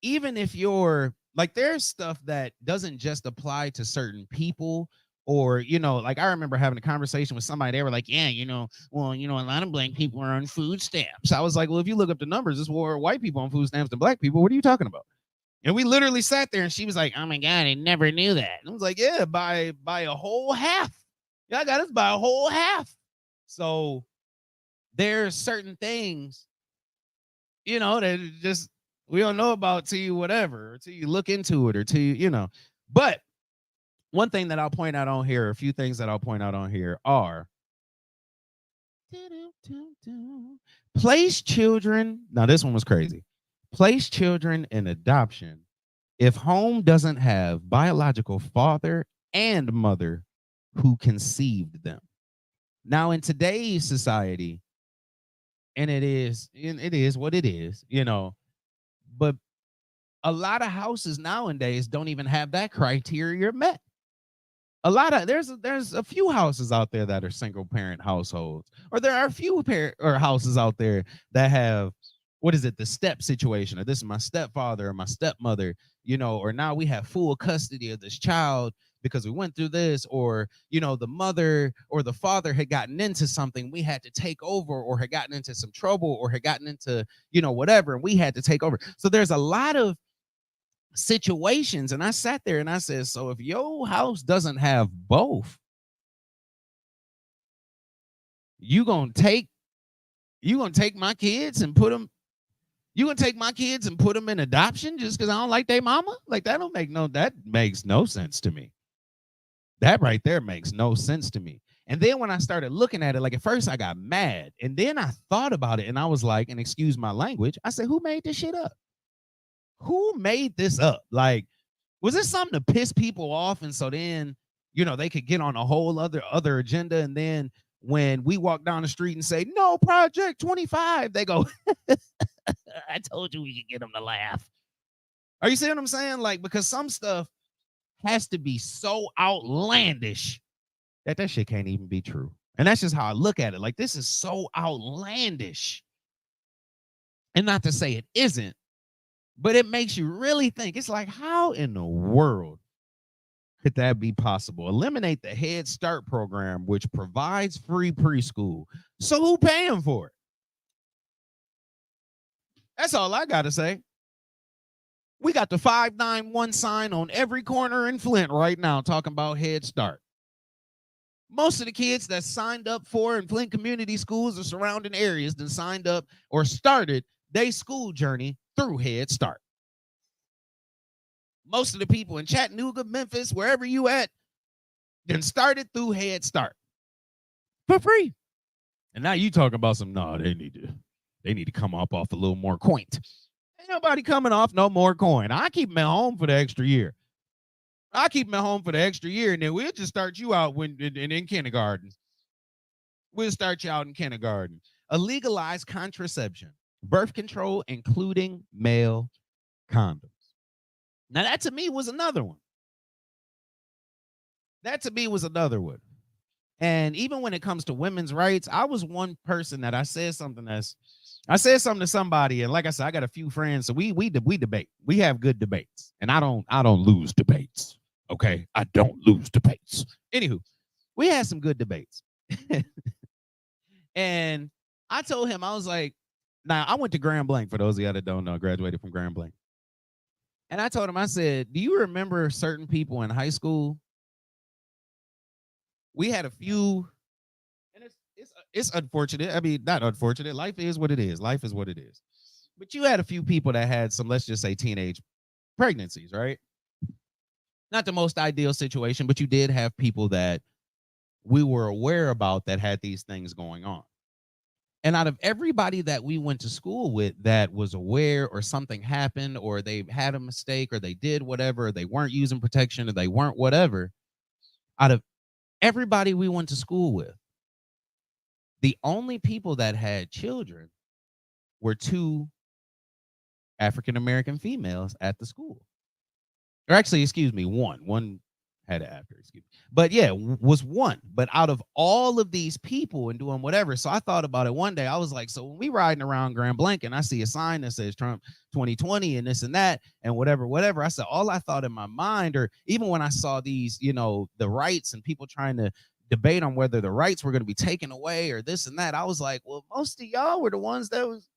even if you're like, there's stuff that doesn't just apply to certain people. Or, you know, like I remember having a conversation with somebody, they were like, yeah, well, a lot of black people are on food stamps. I was like, well, if you look up the numbers, there's more white people on food stamps than black people. What are you talking about? And we literally sat there and she was like, oh my God, I never knew that. And I was like, yeah, by a whole half. Y'all got us by a whole half. So there's certain things, that just we don't know about till you whatever, or till you look into it, or till you. But one thing that I'll point out on here, a few things that I'll point out on here are place children. Now, this one was crazy. Place children in adoption if home doesn't have biological father and mother who conceived them. Now, in today's society, and it is what it is, but a lot of houses nowadays don't even have that criteria met. A lot of there's a few houses out there that are single parent households, or there are a few houses out there that have, what is it, the step situation, or this is my stepfather or my stepmother, or now we have full custody of this child because we went through this, or the mother or the father had gotten into something, we had to take over, or had gotten into some trouble, or had gotten into whatever, and we had to take over. So there's a lot of situations, and I sat there and I said, so if your house doesn't have both, you gonna take my kids and put them in adoption just because I don't like their mama? Like, that makes no sense to me. That right there makes no sense to me. And then when I started looking at it, like at first I got mad, and then I thought about it and I was like, and excuse my language, I said, who made this shit up? Who made this up? Like, was this something to piss people off? And so then, they could get on a whole other agenda. And then when we walk down the street and say, no, Project 25, they go, I told you we could get them to laugh. Are you seeing what I'm saying? Like, because some stuff has to be so outlandish that shit can't even be true. And that's just how I look at it. Like, this is so outlandish. And not to say it isn't, but it makes you really think. It's like, how in the world could that be possible? Eliminate the Head Start program, which provides free preschool. So who paying for it? That's all I got to say. We got the 591 sign on every corner in Flint right now talking about Head Start. Most of the kids that signed up for in Flint community schools or surrounding areas that signed up or started their school journey through Head Start. Most of the people in Chattanooga, Memphis, wherever you at, then started through Head Start for free. And now you talking about some, no, they need to come off a little more quaint. Ain't nobody coming off no more coin. I keep them at home for the extra year. And then we'll just start you out in kindergarten. We'll start you out in kindergarten. A legalized contraception, birth control, including male condoms. Now, that to me was another one. And even when it comes to women's rights, I was one person that I said something to somebody, and like I said, I got a few friends, so we debate. We have good debates, and I don't lose debates. Okay, I don't lose debates. Anywho, we had some good debates, and I told him, I was like, now I went to Grand Blanc. For those of you that don't know, I graduated from Grand Blanc, and I told him, I said, do you remember certain people in high school? We had a few, and it's unfortunate. I mean, not unfortunate. Life is what it is. But you had a few people that had some, let's just say, teenage pregnancies, right? Not the most ideal situation, but you did have people that we were aware about that had these things going on. And out of everybody that we went to school with that was aware, or something happened, or they had a mistake, or they did whatever, or they weren't using protection, or they weren't whatever, out of everybody we went to school with, the only people that had children were 2 African-American females at the school. Or actually, excuse me, one. One had it after, excuse me. But yeah, was one. But out of all of these people and doing whatever, so I thought about it one day. I was like, so when we riding around Grand Blanc and I see a sign that says Trump 2020 and this and that and whatever, I said, all I thought in my mind, or even when I saw these, the rights and people trying to debate on whether the rights were going to be taken away or this and that, I was like, well, most of y'all were the ones that was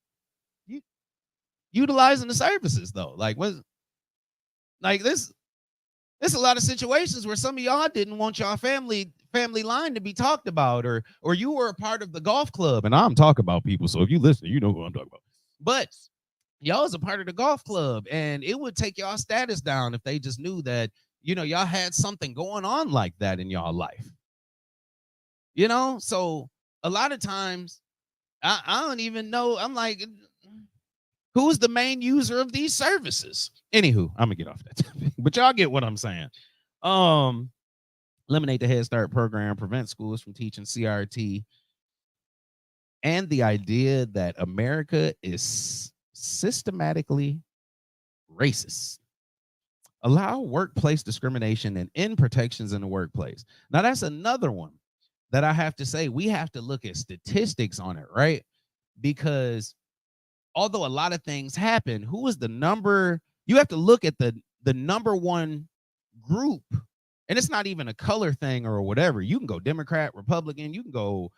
utilizing the services, though. Like, there's a lot of situations where some of y'all didn't want y'all family line to be talked about, or you were a part of the golf club, and I'm talking about people, so if you listen, you know who I'm talking about. But y'all was a part of the golf club, and it would take y'all status down if they just knew that, y'all had something going on like that in y'all life. So a lot of times I don't even know. I'm like, who's the main user of these services? Anywho, I'm gonna get off that topic, but y'all get what I'm saying. Eliminate the Head Start program, prevent schools from teaching CRT, and the idea that America is systematically racist. Allow workplace discrimination and end protections in the workplace. Now, that's another one that I have to say, we have to look at statistics on it, right? Because although a lot of things happen, who is the number? You have to look at the number one group, and it's not even a color thing or whatever. You can go Democrat, Republican, you can go,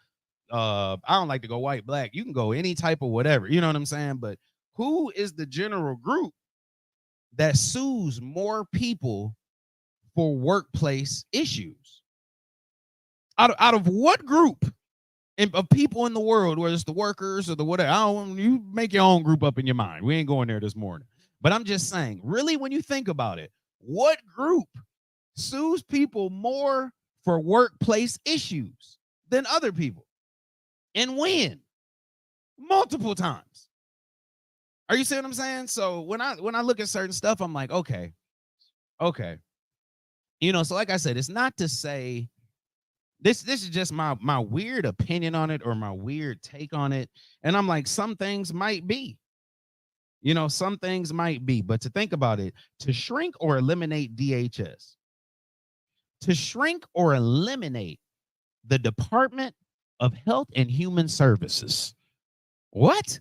I don't like to go white, black. You can go any type of whatever, you know what I'm saying? But who is the general group that sues more people for workplace issues? Out of what group of people in the world, whether it's the workers or the whatever? You make your own group up in your mind. We ain't going there this morning. But I'm just saying, really, when you think about it, what group sues people more for workplace issues than other people? And when? Multiple times. Are you see what I'm saying? So when I look at certain stuff, I'm like, okay. So like I said, it's not to say this is just my weird opinion on it, or my weird take on it. And I'm like, some things might be. Some things might be, but to think about it, to shrink or eliminate DHS, to shrink or eliminate the Department of Health and Human Services. What?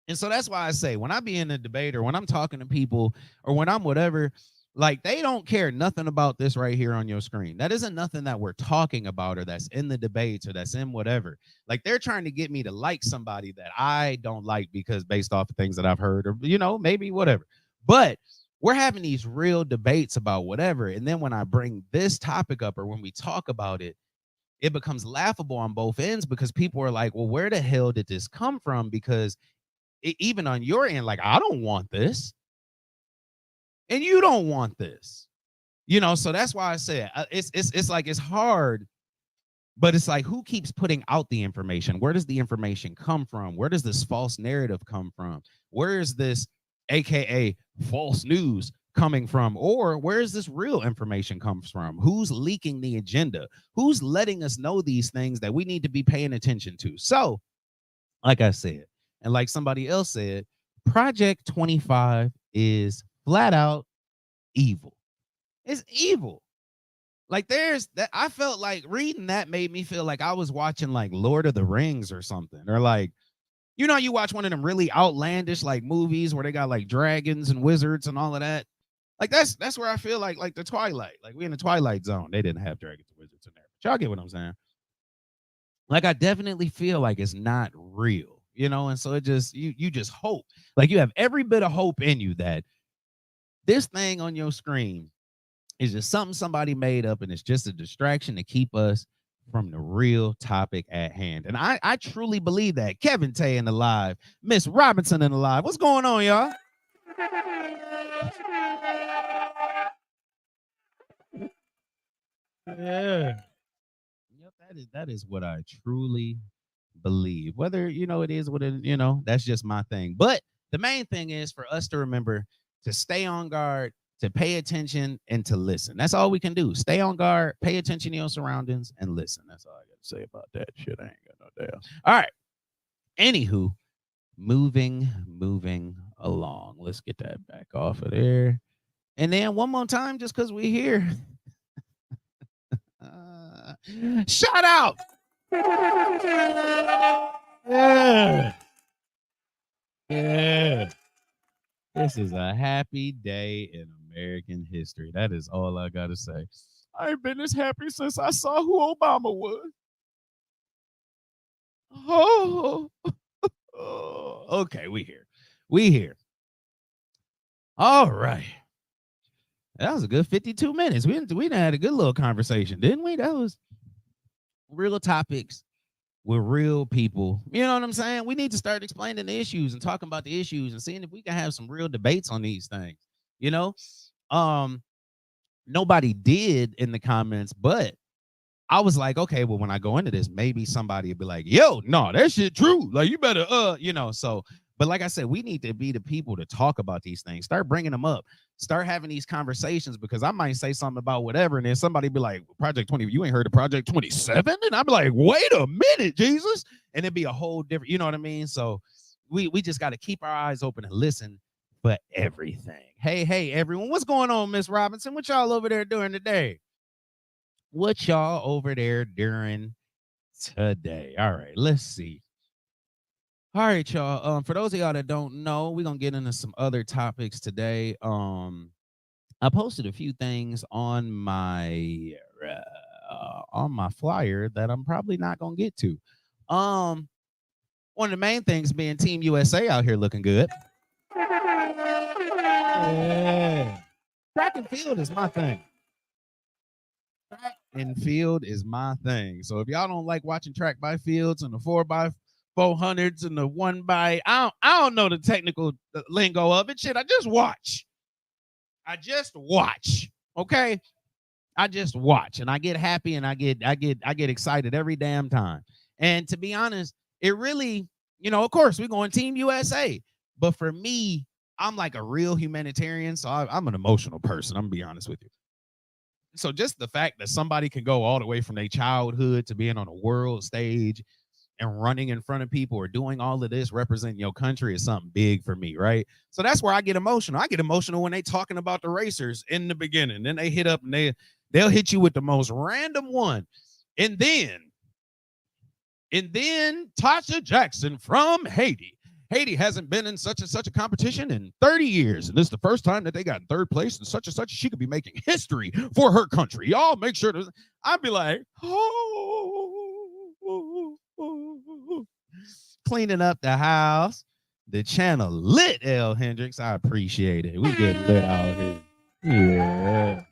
And so that's why I say, when I be in a debate, or when I'm talking to people, or when I'm whatever, Like, they don't care nothing about this right here on your screen. That isn't nothing that we're talking about or that's in the debates or that's in whatever. Like, they're trying to get me to like somebody that I don't like because based off of things that I've heard or, maybe whatever. But we're having these real debates about whatever. And then when I bring this topic up or when we talk about it, it becomes laughable on both ends because people are like, well, where the hell did this come from? Because even on your end, like, I don't want this. And you don't want this. So that's why I said it's like it's hard, but it's like, who keeps putting out the information? Where does the information come from? Where does this false narrative come from? Where is this AKA false news coming from? Or where is this real information comes from? Who's leaking the agenda? Who's letting us know these things that we need to be paying attention to? So, like I said, and like somebody else said, Project 25 is flat out evil. It's evil. Like, there's that. I felt like reading that made me feel like I was watching like Lord of the Rings or something, or like, you watch one of them really outlandish like movies where they got like dragons and wizards and all of that. Like, that's where I feel like the Twilight. Like, we in the Twilight Zone. They didn't have dragons and wizards in there, but y'all get what I'm saying. Like, I definitely feel like it's not real, and so it just you just hope, like, you have every bit of hope in you that this thing on your screen is just something somebody made up and it's just a distraction to keep us from the real topic at hand. And I truly believe that. Kevin Tay in the live, Miss Robinson in the live. What's going on, y'all? Yeah. Yep, that is what I truly believe. Whether it is what that's just my thing. But the main thing is for us to remember to stay on guard, to pay attention, and to listen. That's all we can do. Stay on guard, pay attention to your surroundings, and listen. That's all I got to say about that shit. I ain't got no damn. All right. Anywho, moving along. Let's get that back off of there. And then one more time, just because we're here. Shout out. Yeah. Yeah. This is a happy day in American history. That is all I got to say. I ain't been this happy since I saw who Obama was. Oh, okay, we here. All right. That was a good 52 minutes. We done had a good little conversation, didn't we? That was real topics with real people. You know what I'm saying? We need to start explaining the issues and talking about the issues and seeing if we can have some real debates on these things. Nobody did in the comments, but I was like, okay, well, when I go into this, maybe somebody would be like, yo, no, that shit true. Like, you better, so, but like I said, we need to be the people to talk about these things, start bringing them up, start having these conversations, because I might say something about whatever, and then somebody be like, Project 20, you ain't heard of Project 27? And I'd be like, wait a minute, Jesus. And it'd be a whole different, you know what I mean? So we just got to keep our eyes open and listen for everything. Hey, everyone, what's going on, Miss Robinson? What y'all over there doing today? What y'all over there doing today? All right, let's see. All right, y'all. For those of y'all that don't know, we're gonna get into some other topics today. I posted a few things on my flyer that I'm probably not gonna get to. One of the main things being Team USA out here looking good. Yeah. Track and field is my thing. Track and field is my thing. So if y'all don't like watching track by fields and the 4x400s and the 1x, I don't know the technical lingo of it. Shit, I just watch. Okay, I just watch, and I get happy, and I get excited every damn time. And to be honest, it really, of course, we're going Team USA, but for me, I'm like a real humanitarian, so I'm an emotional person. I'm gonna be honest with you. So just the fact that somebody can go all the way from their childhood to being on a world stage and running in front of people or doing all of this representing your country is something big for me, right? So that's where I get emotional. I get emotional when they talking about the racers in the beginning. Then they hit up and they'll hit you with the most random one. And then Tasha Jackson from Haiti Haiti hasn't been in such and such a competition in 30 years, and this is the first time that they got in third place and such. She could be making history for her country. Y'all make sure to. I'd be like, cleaning up the house. The channel lit, L. Hendrix. I appreciate it. We get lit out here. Yeah.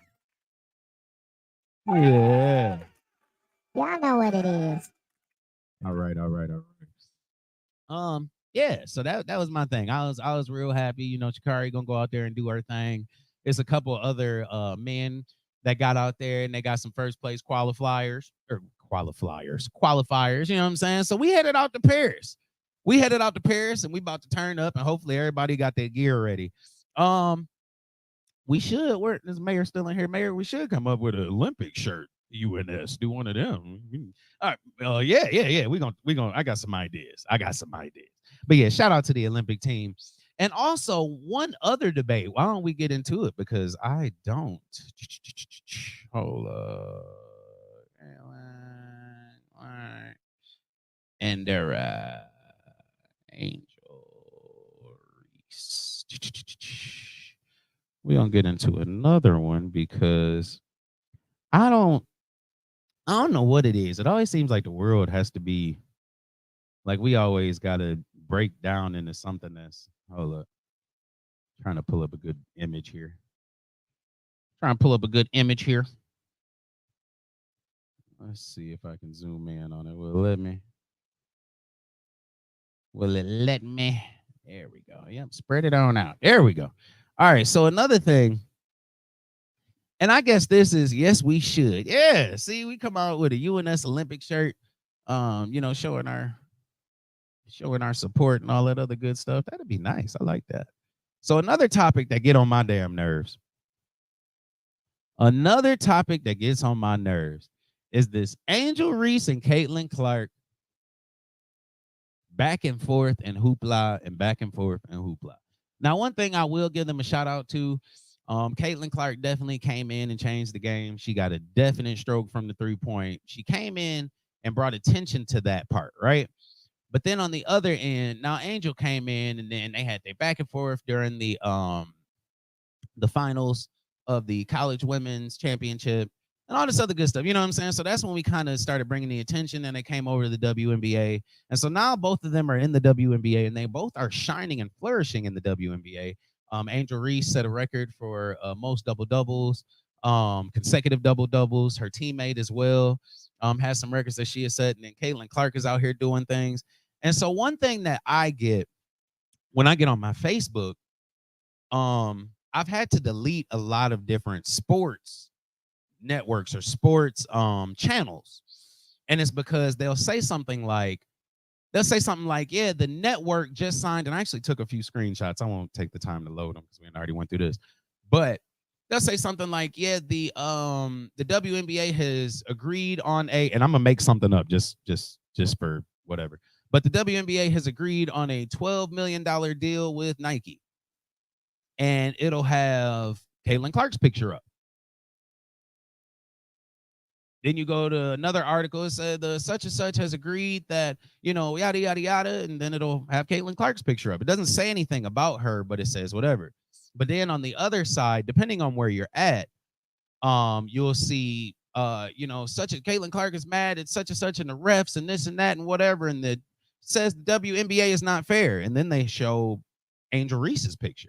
Yeah. Y'all know what it is. All right. Yeah, so that was my thing. I was real happy. You know, Chikari gonna go out there and do her thing. There's a couple other men that got out there and they got some first place qualifiers. You know what I'm saying? So we headed out to Paris. And we about to turn up, and hopefully everybody got their gear ready. We should. Where is Mayor still in here? Mayor, we should come up with an Olympic shirt. UNS, do one of them. All right. Yeah. We gonna. I got some ideas. But yeah, shout out to the Olympic team. And also one other debate. Why don't we get into it? Because I don't. Hold up. And they're Angel Reese. We're gonna get into another one because I don't know what it is. It always seems like the world has to be like we always gotta break down into something that's hold up. Trying to pull up a good image here. Let's see if I can zoom in on it. Will it let me? There we go. Yep, spread it on out. There we go. All right. So another thing, and I guess this is yes, we should. Yeah. See, we come out with a UNS Olympic shirt, you know, showing our support and all that other good stuff. That'd be nice. I like that. So another topic that get on my damn nerves. Another topic that gets on my nerves is this Angel Reese and Caitlin Clark back and forth and hoopla and back and forth and hoopla. Now, one thing I will give them a shout out to, Caitlin Clark definitely came in and changed the game. She got a definite stroke from the 3-point. She came in and brought attention to that part, right? But then on the other end, now Angel came in and then they had their back and forth during the finals of the college women's championship and all this other good stuff. You know what I'm saying? So that's when we kind of started bringing the attention and they came over to the WNBA. And so now both of them are in the WNBA and they both are shining and flourishing in the WNBA. Angel Reese set a record for most double-doubles, consecutive double-doubles. Her teammate as well has some records that she has set. And then Caitlin Clark is out here doing things. And so one thing that I get when I get on my Facebook, I've had to delete a lot of different sports networks or sports channels. And it's because they'll say something like, yeah, the network just signed, and I actually took a few screenshots. I won't take the time to load them because we already went through this. But they'll say something like, yeah, the WNBA has agreed on and I'm gonna make something up just for whatever. But the WNBA has agreed on a $12 million deal with Nike. And it'll have Caitlin Clark's picture up. Then you go to another article, it said the such and such has agreed that, you know, yada, yada, yada, and then it'll have Caitlin Clark's picture up. It doesn't say anything about her, but it says whatever. But then on the other side, depending on where you're at, you'll see, you know, such a Caitlin Clark is mad at such and such and the refs and this and that and whatever, and it says the WNBA is not fair. And then they show Angel Reese's picture.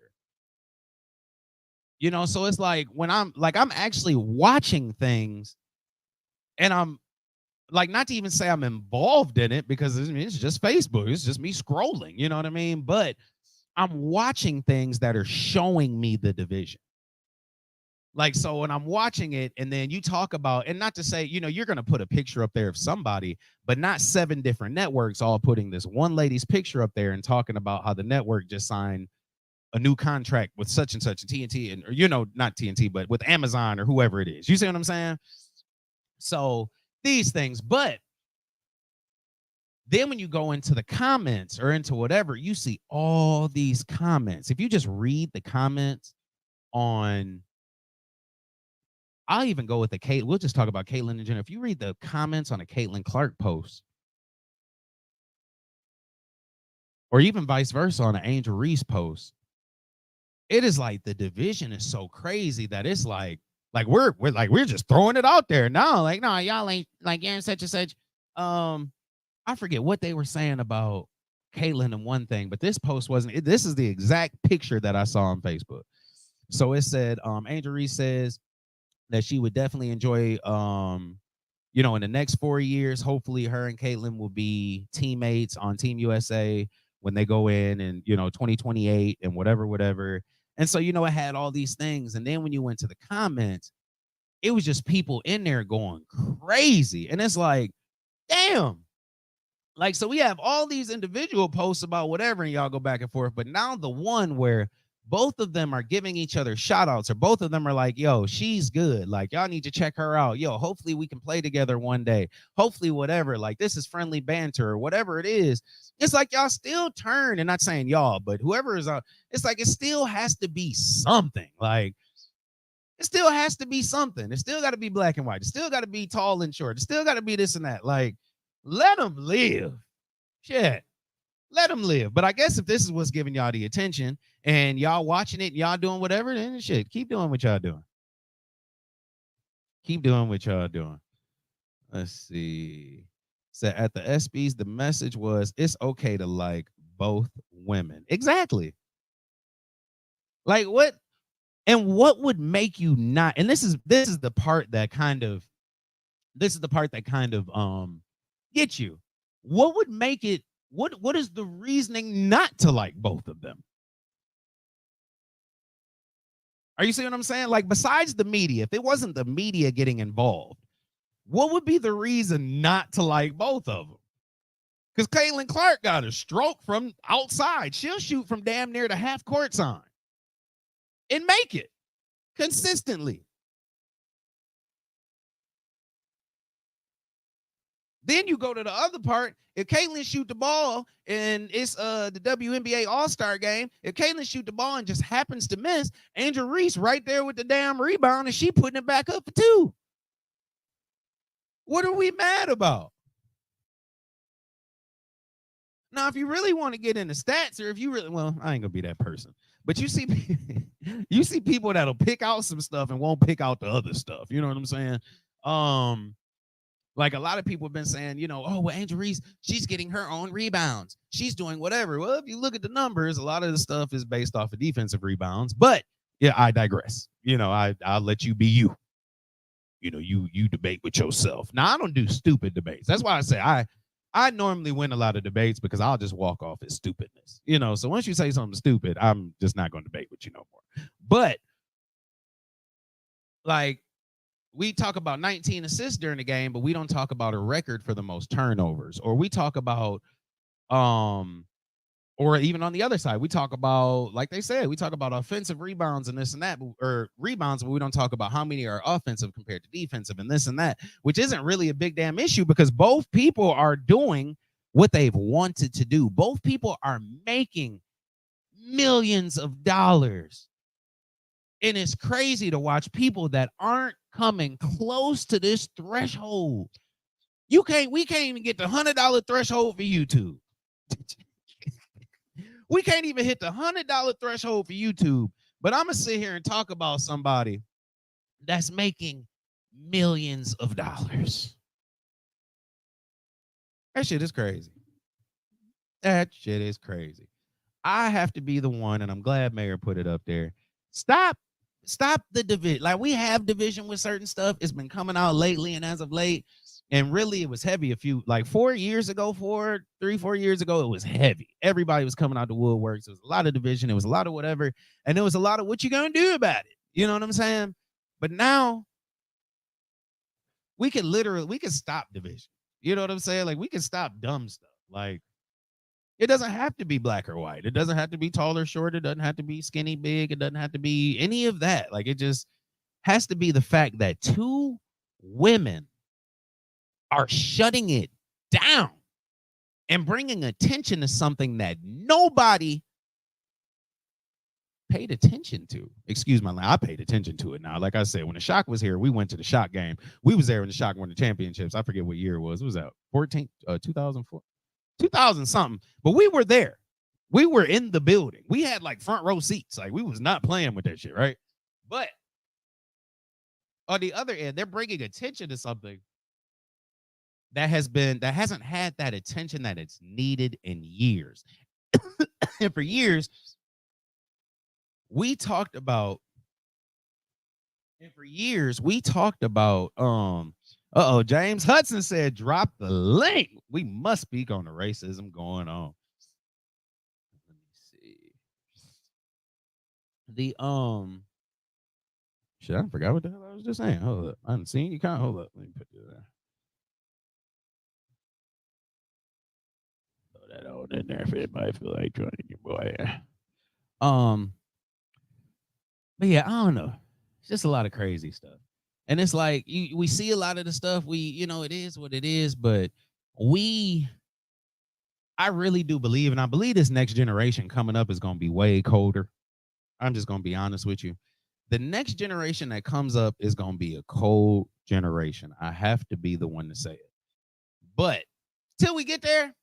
You know, so it's like when I'm actually watching things and I'm like, not to even say I'm involved in it because it's just Facebook. It's just me scrolling, you know what I mean? But I'm watching things that are showing me the division. Like, so when I'm watching it and then you talk about, and not to say, you know, you're going to put a picture up there of somebody, but not 7 different networks all putting this one lady's picture up there and talking about how the network just signed a new contract with such and such, and TNT, and, or, you know, not TNT, but with Amazon or whoever it is. You see what I'm saying? So these things, but then when you go into the comments or into whatever, you see all these comments. If you just read the comments on, I'll even go with the Kate. We'll just talk about Caitlin and Jenner. If you read the comments on a Caitlin Clark post, or even vice versa on an Angel Reese post, it is like the division is so crazy that it's like we're just throwing it out there. No, like, no, y'all ain't like, yeah, such and such. I forget what they were saying about Caitlyn and one thing, but this post wasn't. This is the exact picture that I saw on Facebook. So it said, Angel Reese says that she would definitely enjoy, in the next 4 years, hopefully her and Caitlyn will be teammates on Team USA when they go in and, 2028 and whatever. And so, it had all these things. And then when you went to the comments, it was just people in there going crazy. And it's like, damn. Like, so we have all these individual posts about whatever, and y'all go back and forth. But now the one where both of them are giving each other shout outs, or both of them are like, yo, she's good. Like, y'all need to check her out. Yo, hopefully we can play together one day. Hopefully, whatever. Like, this is friendly banter or whatever it is. It's like y'all still turn, and not saying y'all, but whoever is out, it's like it still has to be something. Like, it still has to be something. It still got to be black and white. It still got to be tall and short. It still got to be this and that. Like, let them live. Shit. Let them live. But I guess if this is what's giving y'all the attention and y'all watching it and y'all doing whatever, then shit, keep doing what y'all doing. Keep doing what y'all doing. Let's see. So at the SBs, the message was, it's okay to like both women. Exactly. Like what? And what would make you not? And this is the part that kind of get you. What would make it? What is the reasoning not to like both of them? Are you seeing what I'm saying? Like, besides the media, if it wasn't the media getting involved, what would be the reason not to like both of them? Because Caitlin Clark got a stroke from outside. She'll shoot from damn near the half court sign and make it consistently. Then you go to the other part. If Caitlyn shoot the ball and it's the WNBA All-Star game, if Caitlyn shoot the ball and just happens to miss, Angel Reese right there with the damn rebound and she putting it back up for 2. What are we mad about? Now, if you really want to get into stats, or if you really, well, I ain't gonna be that person. But you see people that'll pick out some stuff and won't pick out the other stuff. You know what I'm saying? Like a lot of people have been saying, oh, well, Angel Reese, she's getting her own rebounds. She's doing whatever. Well, if you look at the numbers, a lot of the stuff is based off of defensive rebounds. But yeah, I digress. I'll let you be you. You debate with yourself. Now, I don't do stupid debates. That's why I say I normally win a lot of debates because I'll just walk off as stupidness. So once you say something stupid, I'm just not going to debate with you no more. But like, we talk about 19 assists during the game, but we don't talk about a record for the most turnovers. Or we talk about, or even on the other side, we talk about, like they said, we talk about offensive rebounds and this and that, or rebounds, but we don't talk about how many are offensive compared to defensive and this and that, which isn't really a big damn issue because both people are doing what they've wanted to do. Both people are making millions of dollars. And it's crazy to watch people that aren't coming close to this threshold. We can't even get the $100 threshold for YouTube. We can't even hit the $100 threshold for YouTube. But I'm gonna sit here and talk about somebody that's making millions of dollars. That shit is crazy. That shit is crazy. I have to be the one, and I'm glad Mayor put it up there. Stop the division. Like, we have division with certain stuff. It's been coming out lately, and as of late, and really it was heavy 4 years ago, 3-4 years ago, it was heavy. Everybody was coming out the woodworks. It was a lot of division. It was a lot of whatever. And there was a lot of what you gonna do about it. You know what I'm saying? But now we can stop division. You know what I'm saying? Like, we can stop dumb stuff. Like, it doesn't have to be black or white. It doesn't have to be tall or short. It doesn't have to be skinny, big. It doesn't have to be any of that. Like, it just has to be the fact that 2 women are shutting it down and bringing attention to something that nobody paid attention to. Excuse my language. I paid attention to it now. Like I said, when the Shock was here, we went to the Shock game. We was there when the Shock won the championships. I forget what year it was. It was 2004. 2000 something, but we were there. We were in the building. We had like front row seats. Like we was not playing with that shit, right? But on the other end, they're bringing attention to something that hasn't had that attention that it's needed in years. And for years, we talked about James Hudson said drop the link. We must speak on the racism going on. Let me see. The shit, I forgot what the hell I was just saying. Hold up. I haven't seen you count. Hold up. Let me put this there. Throw that on in there if it might feel like joining your boy. But yeah, I don't know. It's just a lot of crazy stuff. And it's like we see a lot of the stuff. It is what it is, but I really do believe, and I believe this next generation coming up is gonna be way colder. I'm just gonna be honest with you. The next generation that comes up is gonna be a cold generation. I have to be the one to say it. But till we get there,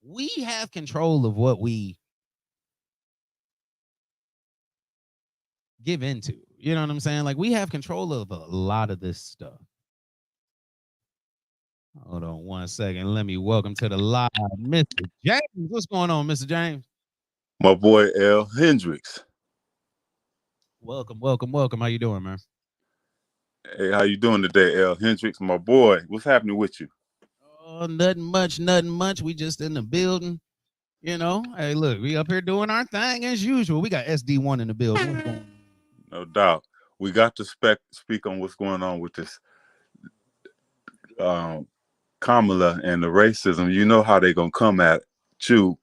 we have control of what we give into. You know what I'm saying? Like we have control of a lot of this stuff. Hold on 1 second. Let me welcome to the live Mr. James. What's going on, Mr. James? My boy L. Hendricks. Welcome, welcome, welcome. How you doing, man? Hey, how you doing today, L. Hendricks? My boy, what's happening with you? Oh, nothing much. We just in the building. Hey, look, we up here doing our thing as usual. We got SD1 in the building. No doubt. We got to speak on what's going on with this Kamala and the racism. You know how they're going to come at you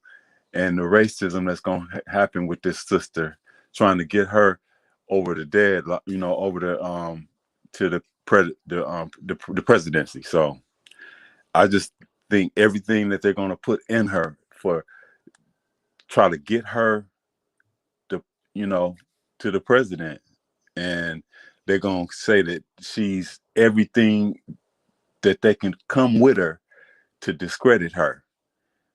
and the racism that's going to happen with this sister, trying to get her over the dead, over the to the presidency. So I just think everything that they're going to put in her for try to get her to the president, and they're going to say that she's everything that they can come with her to discredit her.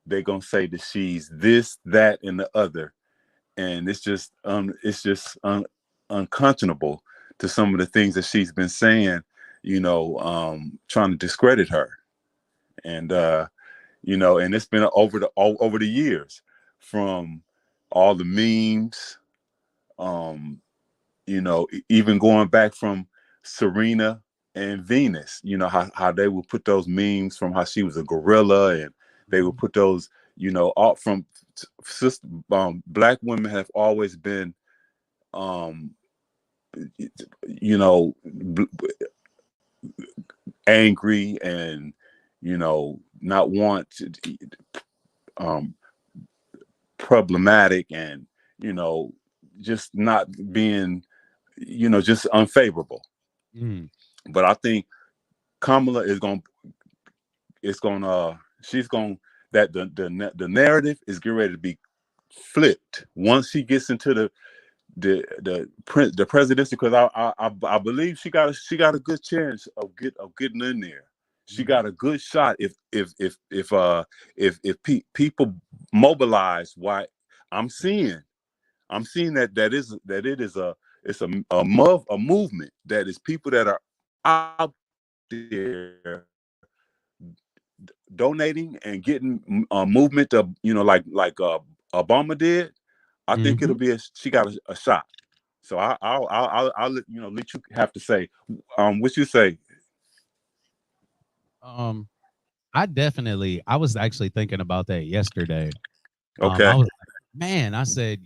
They're going to say that she's this, that, and the other. And it's just unconscionable to some of the things that she's been saying, trying to discredit her. And, and it's been over the years, from all the memes, even going back from Serena and Venus, how they would put those memes from how she was a gorilla, and they would put those, all from black women have always been, angry and, not want to, problematic, and, just not being, just unfavorable. But I think Kamala she's going that the narrative is getting ready to be flipped once she gets into the presidency, because I believe she got a good chance of getting in there. She got a good shot if people mobilize. Why I'm seeing that it is a movement that is people that are out there donating and getting a movement of, like Obama did. I think it'll be she got a shot. So I'll let you have to say what you say. I was actually thinking about that yesterday. Okay. I was like, man, I said,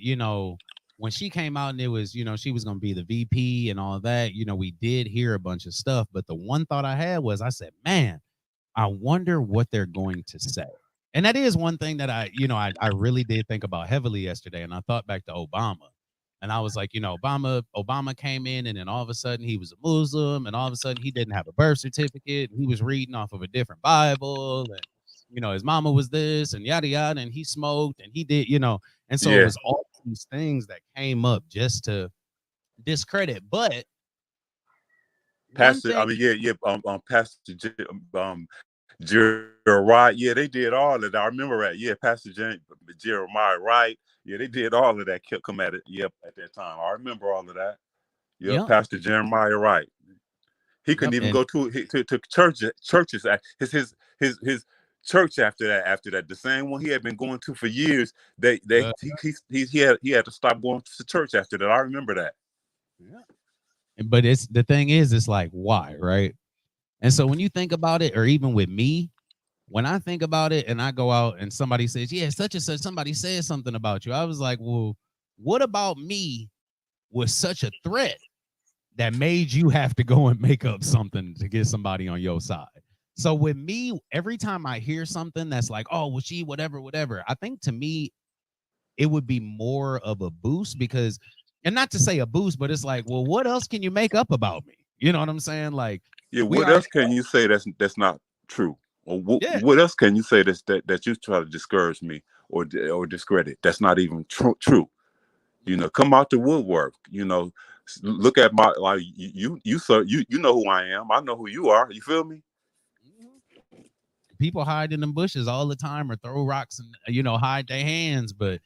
when she came out and it was, she was going to be the VP and all that, we did hear a bunch of stuff. But the one thought I had was, I said, man, I wonder what they're going to say. And that is one thing that I really did think about heavily yesterday. And I thought back to Obama. And I was like, Obama came in, and then all of a sudden he was a Muslim, and all of a sudden he didn't have a birth certificate. And he was reading off of a different Bible, and his mama was this and yada yada, and he smoked and he did, and so it was all these things that came up just to discredit. But Pastor, Pastor Jeremiah, yeah, they did all of that. I remember that. Yeah, Jeremiah Wright. Yeah, they did all of that. Kept come at it. Yep, at that time. I remember all of that. Yep, Yep, Pastor Jeremiah Wright. He couldn't yep, even and go to churches. His church after that. After that, the same one he had been going to for years. They uh, he had to stop going to church after that. I remember that. yeah. But it's the thing is, it's like why, right? And so when you think about it, or even with me, when I think about it and I go out and somebody says, yeah, such and such, somebody said something about you, I was like, well, what about me was such a threat that made you have to go and make up something to get somebody on your side? So with me, every time I hear something that's like, oh, well, she, whatever, whatever, I think to me, it would be more of a boost because, and not to say a boost, but it's like, well, what else can you make up about me? You know what I'm saying? Like, Yeah, we what already, else can you say that's not true? Or yeah, what else can you say that you try to discourage me or discredit? That's not even true. Come out the woodwork. Look at my like you sir, you know who I am. I know who you are. You feel me? people hide in them bushes all the time or throw rocks and, hide their hands. But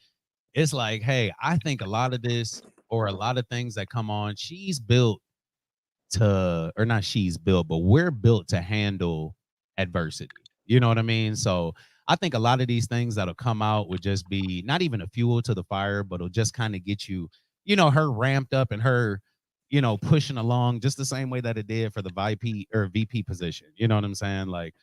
it's like, hey, I think a lot of this or a lot of things that come on, she's built to, or not she's built, but we're built to handle adversity. You know what I mean? So I think a lot of these things that'll come out would just be not even a fuel to the fire, but it'll just kind of get you, her ramped up and her, pushing along just the same way that it did for the VP position. You know what I'm saying? Like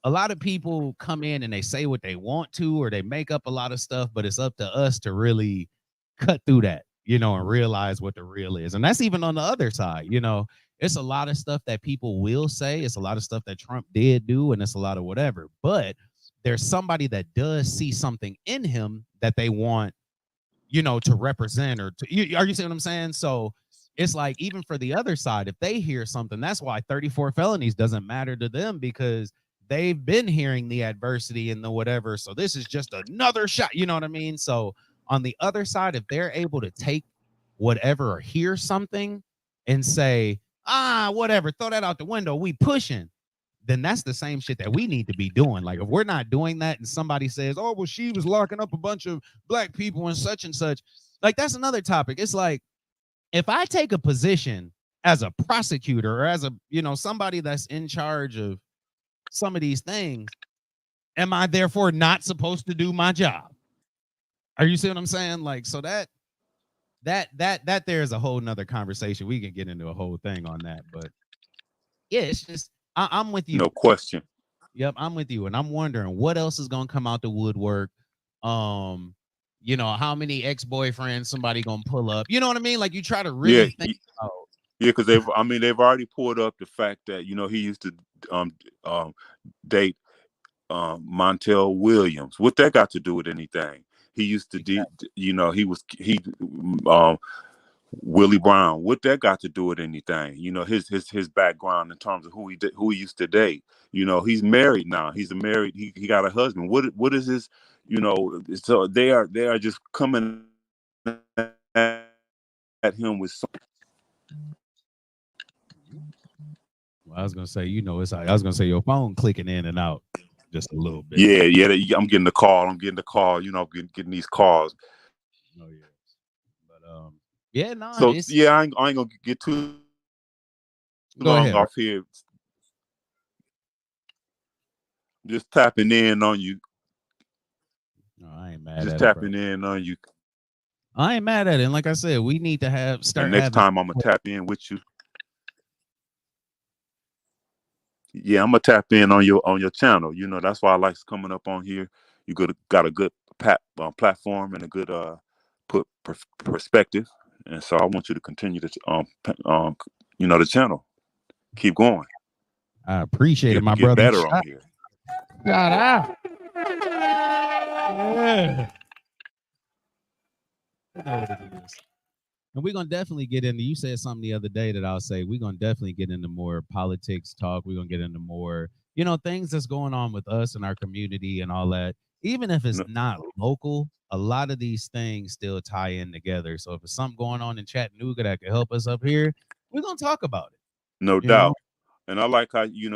a lot of people come in and they say what they want to, or they make up a lot of stuff, but it's up to us to really cut through that, and realize what the real is. And that's even on the other side, it's a lot of stuff that people will say. It's a lot of stuff that Trump did do, and it's a lot of whatever. But there's somebody that does see something in him that they want, to represent or to, are you seeing what I'm saying? So it's like, even for the other side, if they hear something, that's why 34 felonies doesn't matter to them, because they've been hearing the adversity and the whatever. So this is just another shot. You know what I mean? So on the other side, if they're able to take whatever or hear something and say, whatever, throw that out the window, we pushing, then that's the same shit that we need to be doing. Like if we're not doing that and somebody says, oh, well, she was locking up a bunch of black people and such, like that's another topic. It's like, if I take a position as a prosecutor or as a, somebody that's in charge of some of these things, am I therefore not supposed to do my job? Are you see what I'm saying? Like, so that there's a whole nother conversation. We can get into a whole thing on that, but yeah, it's just, I'm with you. No question. Yep, I'm with you. And I'm wondering what else is gonna come out the woodwork. How many ex-boyfriends somebody gonna pull up? You know what I mean? Like you try to Yeah, really think about. yeah, because they've already pulled up the fact that he used to um date Montel Williams. What that got to do with anything? He used to um Willie Brown. What that got to do with anything? His background in terms of who he used to date. He's married now. He got a husband. What is his? So they are just coming at him with some. Well, I was gonna say, I was gonna say your phone clicking in and out just a little bit. Yeah. I'm getting the call. Getting these calls. Oh yeah, but yeah, no, So it's yeah, I ain't gonna get too go long ahead. off here. Just tapping in on you. No, I ain't mad Just at it, bro. tapping in on you. I ain't mad at it. And like I said, we need to And start next having. time I'm gonna tap in with you. Yeah, I'm gonna tap in on your channel. That's why I like coming up on here. You got a good platform and a good perspective, and so I want you to continue to the channel. Keep going. I appreciate it, my Get brother. better on here. Shout out. Yeah. You know what it is. And we're gonna definitely get into. You said something the other day that I'll say we're gonna definitely get into more politics talk. We're gonna get into more, things that's going on with us and our community and all that. Even if it's No, not local, a lot of these things still tie in together. So if it's something going on in Chattanooga that can help us up here, we're gonna talk about it. no You know, doubt. And I like how you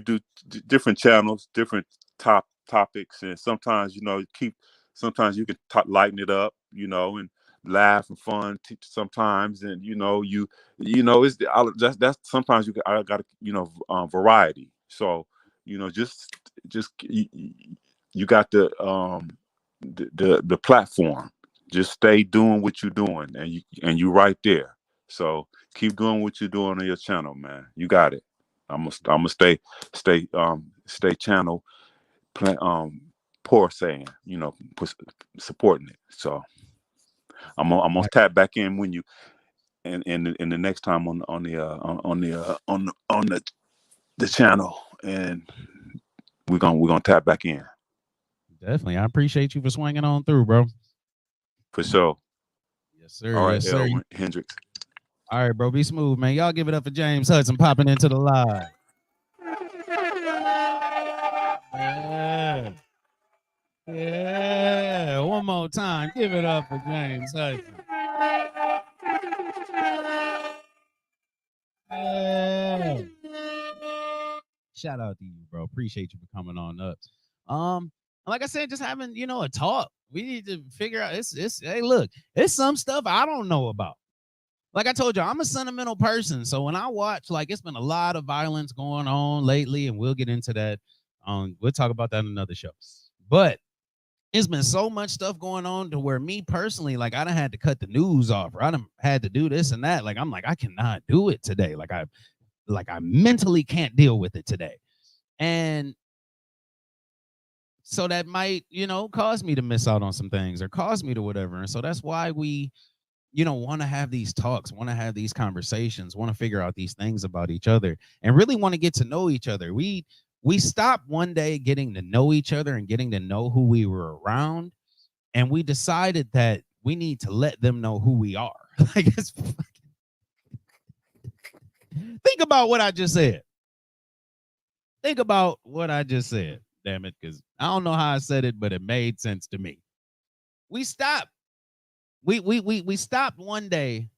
do different channels, different topics, and sometimes sometimes you can lighten it up, and laugh and fun sometimes, and that's sometimes I got variety. So just you got the platform. Just stay doing what you're doing, and you right there. So keep doing what you're doing on your channel, man. You got it. I'm gonna stay channel poor saying, supporting it. So I'm gonna tap back in when you and the next time on the channel, and we're gonna tap back in Definitely. I appreciate you for swinging on through, bro. for sure. Yes, sir. All right, Yes, sir. Hendricks. All right, bro. Be smooth, man. Y'all give it up for James Hudson popping into the live. Yeah. Yeah. One more time. Give it up for James Hudson. Yeah. Shout out to you, bro. Appreciate you for coming on up. Like I said, just having, a talk. We need to figure out hey, look, it's some stuff I don't know about. Like I told you, I'm a sentimental person. So when I watch, like, it's been a lot of violence going on lately, and we'll get into that. We'll talk about that in another show. But it's been so much stuff going on to where me personally, like, I done had to cut the news off, or I done had to do this and that. Like, I'm like, I cannot do it today. Like I mentally can't deal with it today. And so that might, cause me to miss out on some things or cause me to whatever. And so that's why we, want to have these talks, want to have these conversations, want to figure out these things about each other, and really want to get to know each other. We stopped one day getting to know each other and getting to know who we were around, and we decided that we need to let them know who we are. Like, think about what I just said. Think about what I just said. Damn it, because I don't know how I said it, but it made sense to me. We stopped. We stopped one day.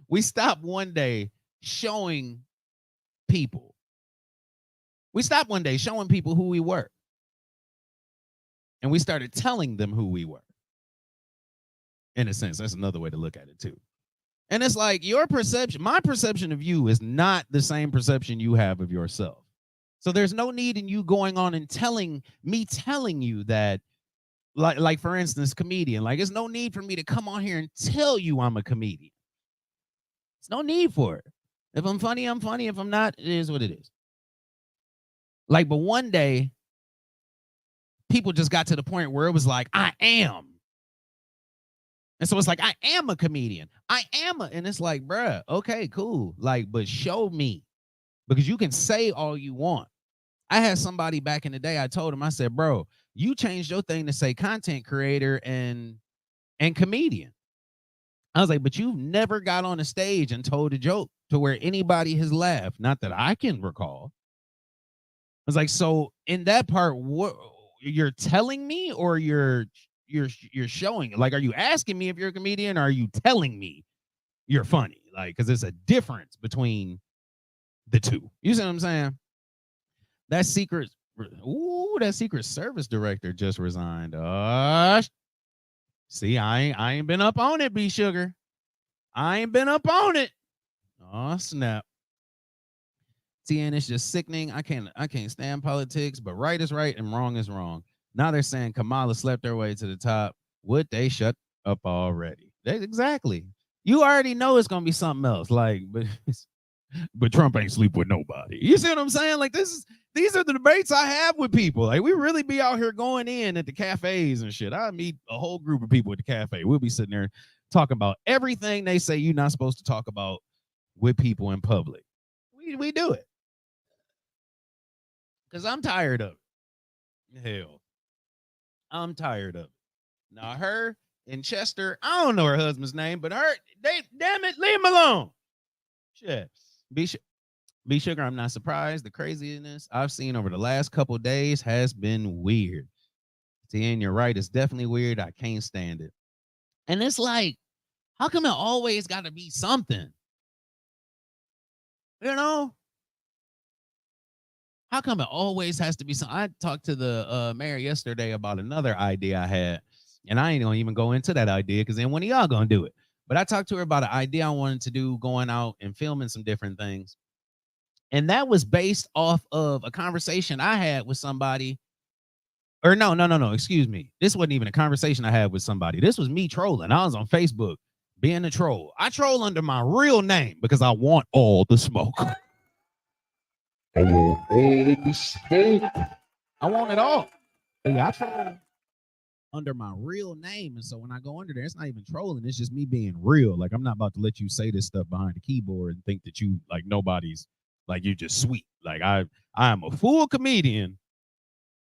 We stopped one day showing people. We stopped one day showing people who we were. And we started telling them who we were. In a sense, that's another way to look at it too. And it's like your perception, my perception of you is not the same perception you have of yourself. So there's no need in you going on and telling you that, like for instance, comedian. Like, there's no need for me to come on here and tell you I'm a comedian. There's no need for it. If I'm funny, I'm funny. If I'm not, it is what it is. Like, but one day, people just got to the point where it was like, I am. And so it's like, I am a comedian. And it's like, bruh, okay, cool. Like, but show me. Because you can say all you want. I had somebody back in the day, I told him, I said, bro, you changed your thing to say content creator and comedian. I was like, but you've never got on a stage and told a joke to where anybody has laughed. Not that I can recall. I was like, so in that part, what you're telling me, or you're showing it? Like, are you asking me if you're a comedian, or are you telling me you're funny? Like, because there's a difference between the two. You see what I'm saying? That secret service director just resigned. See, I ain't been up on it, B Sugar. I ain't been up on it. Oh, snap. TN is just sickening. I can't stand politics, but right is right and wrong is wrong. Now they're saying Kamala slept her way to the top. Would they shut up already? Exactly. You already know it's gonna be something else. Like, but Trump ain't sleep with nobody. You see what I'm saying? Like, these are the debates I have with people. Like, we really be out here going in at the cafes and shit. I meet a whole group of people at the cafe. We'll be sitting there talking about everything they say you're not supposed to talk about with people in public. We do it. Because I'm tired of it. Hell. I'm tired of it. Now, her and Chester, I don't know her husband's name, but damn it, leave him alone. Shit. B Sugar, I'm not surprised. The craziness I've seen over the last couple of days has been weird. TN, you're right. It's definitely weird. I can't stand it. And it's like, how come it always got to be something? You know? How come it always has to be something? I talked to the mayor yesterday about another idea I had, and I ain't gonna even go into that idea because then when are y'all gonna do it? But I talked to her about an idea I wanted to do, going out and filming some different things. And that was based off of a conversation I had with somebody. Or no, excuse me. This wasn't even a conversation I had with somebody. This was me trolling. I was on Facebook being a troll. I troll under my real name because I want all the smoke. I want it all. Yeah, I troll under my real name. And so when I go under there, it's not even trolling. It's just me being real. Like, I'm not about to let you say this stuff behind the keyboard and think that you, like, nobody's, like, you're just sweet. Like, I am a full comedian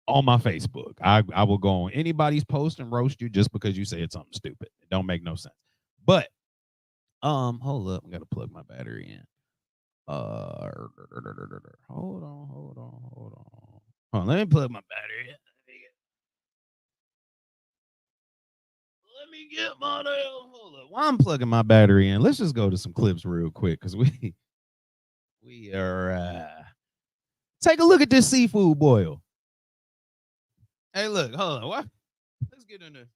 on my Facebook. I will go on anybody's post and roast you just because you say it's something stupid. It don't make no sense. But hold up, I gotta plug my battery in. Hold on. Let me plug my battery in. Let me get my hold up. While I'm plugging my battery in, let's just go to some clips real quick because we are take a look at this seafood boil. Hey, look, hold on. What? Let's get in there.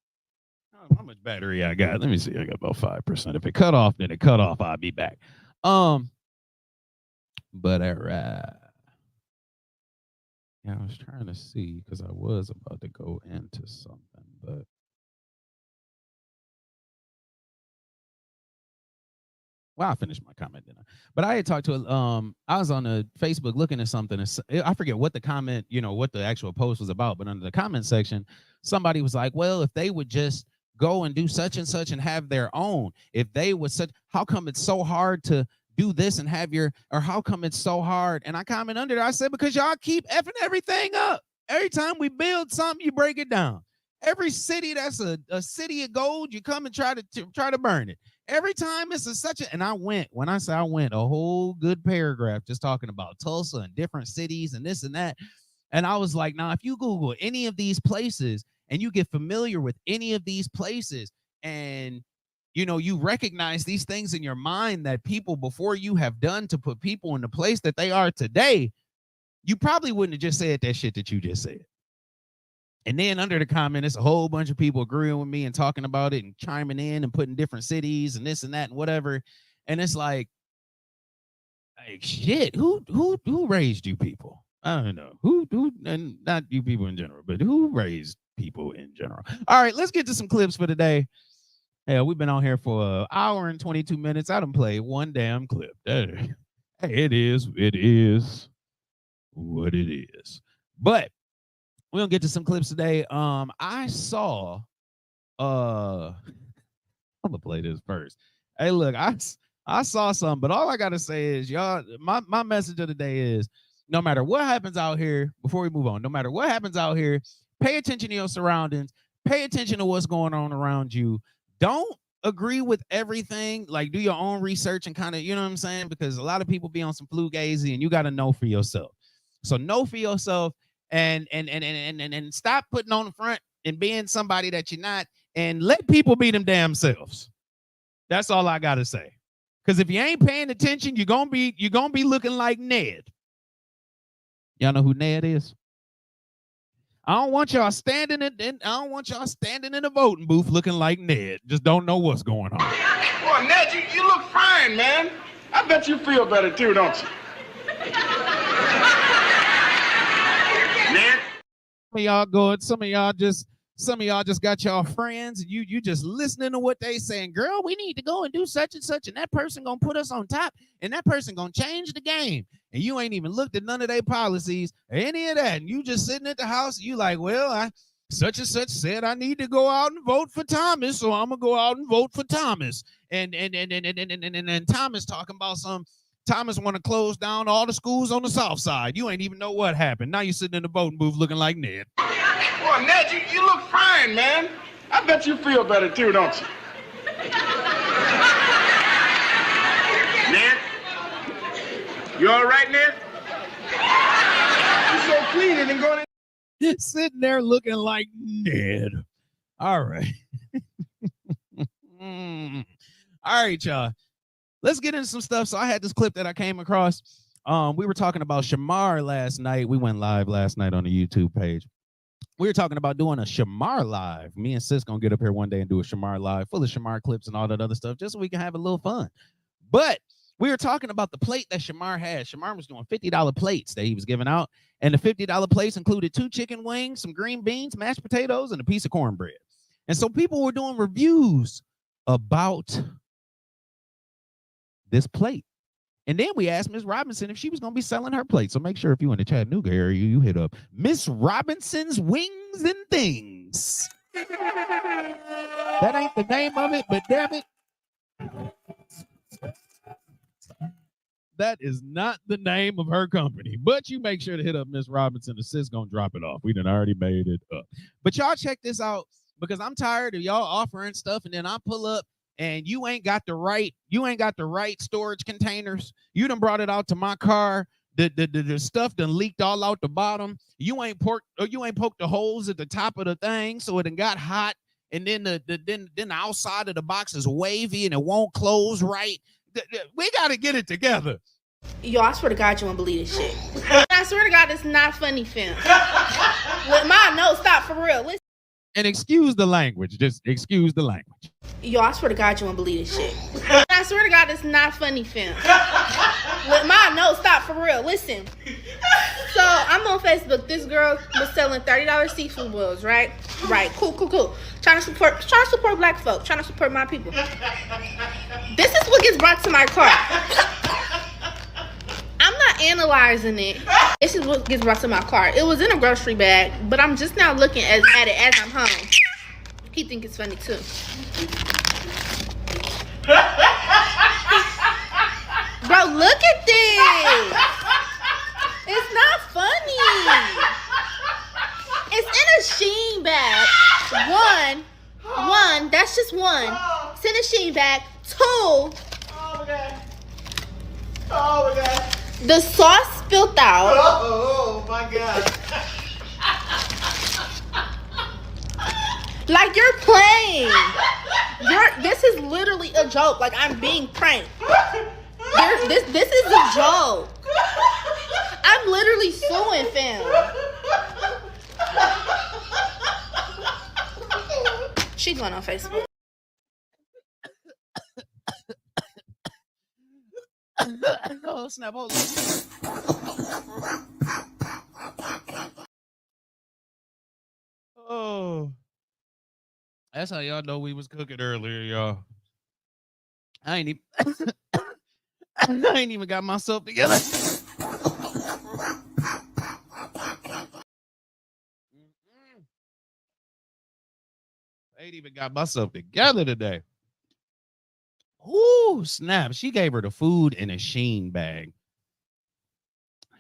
How much battery I got? Let me see. I got about 5%. If it cut off, then it cut off. I'll be back. But yeah, I was trying to see because I was about to go into something, but well, I finished my comment then. But I had talked to I was on the Facebook looking at something. I forget what the comment, what the actual post was about, but under the comment section, somebody was like, well, if they would just go and do such and such and have their own, if they would how come it's so hard to do this and have or how come it's so hard? And I comment under there, I said, because y'all keep effing everything up. Every time we build something, you break it down. Every city that's a city of gold, you come and try to burn it. Every time it's and I went a whole good paragraph just talking about Tulsa and different cities and this and that. And I was like, now, if you Google any of these places and you get familiar with any of these places and, you recognize these things in your mind that people before you have done to put people in the place that they are today, you probably wouldn't have just said that shit that you just said. And then under the comment, it's a whole bunch of people agreeing with me and talking about it and chiming in and putting different cities and this and that and whatever. And it's like shit, who raised you people? I don't know. Who and not you people in general, but who raised people in general? All right, let's get to some clips for today. Yeah, we've been on here for an hour and 22 minutes. I done played one damn clip. Hey, it is what it is. But we're gonna get to some clips today. I saw I'm gonna play this first. Hey, look, I saw something, but all I gotta say is, y'all, my message of the day is, no matter what happens out here, before we move on, no matter what happens out here, pay attention to your surroundings, pay attention to what's going on around you. Don't agree with everything. Like, do your own research and kind of, you know what I'm saying? Because a lot of people be on some flugazy, and you got to know for yourself. So know for yourself, and stop putting on the front and being somebody that you're not, and let people be them damn selves. That's all I gotta say. Because if you ain't paying attention, you're gonna be looking like Ned. Y'all know who Ned is? I don't want y'all standing in the voting booth looking like Ned. Just don't know what's going on. Boy, Ned, you look fine, man. I bet you feel better too, don't you? Ned? Some of y'all just got y'all friends, and you just listening to what they saying. Girl, we need to go and do such and such, and that person gonna put us on top, and that person gonna change the game. And you ain't even looked at none of their policies or any of that. And you just sitting at the house, and you like, well, such and such said I need to go out and vote for Thomas, so I'm gonna go out and vote for Thomas. And Thomas talking about Thomas want to close down all the schools on the south side. You ain't even know what happened. Now you're sitting in the voting booth looking like Ned. Boy, Ned, you look fine, man. I bet you feel better too, don't you? Ned? You all right, Ned? You're so clean and going in. Sitting there looking like Ned. All right. All right, y'all. let's get into some stuff. So I had this clip that I came across. We were talking about Shamar last night. We went live last night on the YouTube page. We were talking about doing a Shamar live. Me and Sis gonna get up here one day and do a Shamar live full of Shamar clips and all that other stuff, just so we can have a little fun. But we were talking about the plate that Shamar had. Shamar was doing $50 plates that he was giving out. And the $50 plates included 2 chicken wings, some green beans, mashed potatoes, and a piece of cornbread. And so people were doing reviews about this plate. And then we asked Miss Robinson if she was going to be selling her plate. So make sure if you in the Chattanooga area, you hit up Miss Robinson's Wings and Things. That ain't the name of it, but damn it. That is not the name of her company. But you make sure to hit up Miss Robinson. The sis going to drop it off. We done already made it up. But y'all check this out, because I'm tired of y'all offering stuff and then I pull up and you ain't got the right storage containers. You done brought it out to my car. The stuff done leaked all out the bottom. You ain't poked the holes at the top of the thing, so it done got hot. And then the outside of the box is wavy and it won't close right. We gotta get it together. Yo, I swear to God, you won't believe this shit. I swear to God, it's not funny, fam. No, stop, for real. Listen. And excuse the language. Just excuse the language. Yo, I swear to God, you won't believe this shit. I swear to God, it's not funny, fam. No, stop, for real. Listen. So, I'm on Facebook. This girl was selling $30 seafood boils, right? Right. Cool. Trying to support black folk. Trying to support my people. This is what gets brought to my car. I'm not analyzing it. This is what gets brought to my car. It was in a grocery bag, but I'm just now looking at it as I'm home. He think it's funny too. Bro, look at this. It's not funny. It's in a Shein bag. One, that's just one. It's in a Shein bag. 2. Oh my God. The sauce spilled out. Oh my God. Like you're playing. This is literally a joke. Like I'm being pranked. This is a joke. I'm literally suing, fam. She going on Facebook. Oh, snap. Hold on. Oh. That's how y'all know we was cooking earlier, y'all. I ain't even got myself together. I ain't even got myself together today. Ooh, snap. She gave her the food in a Shein bag.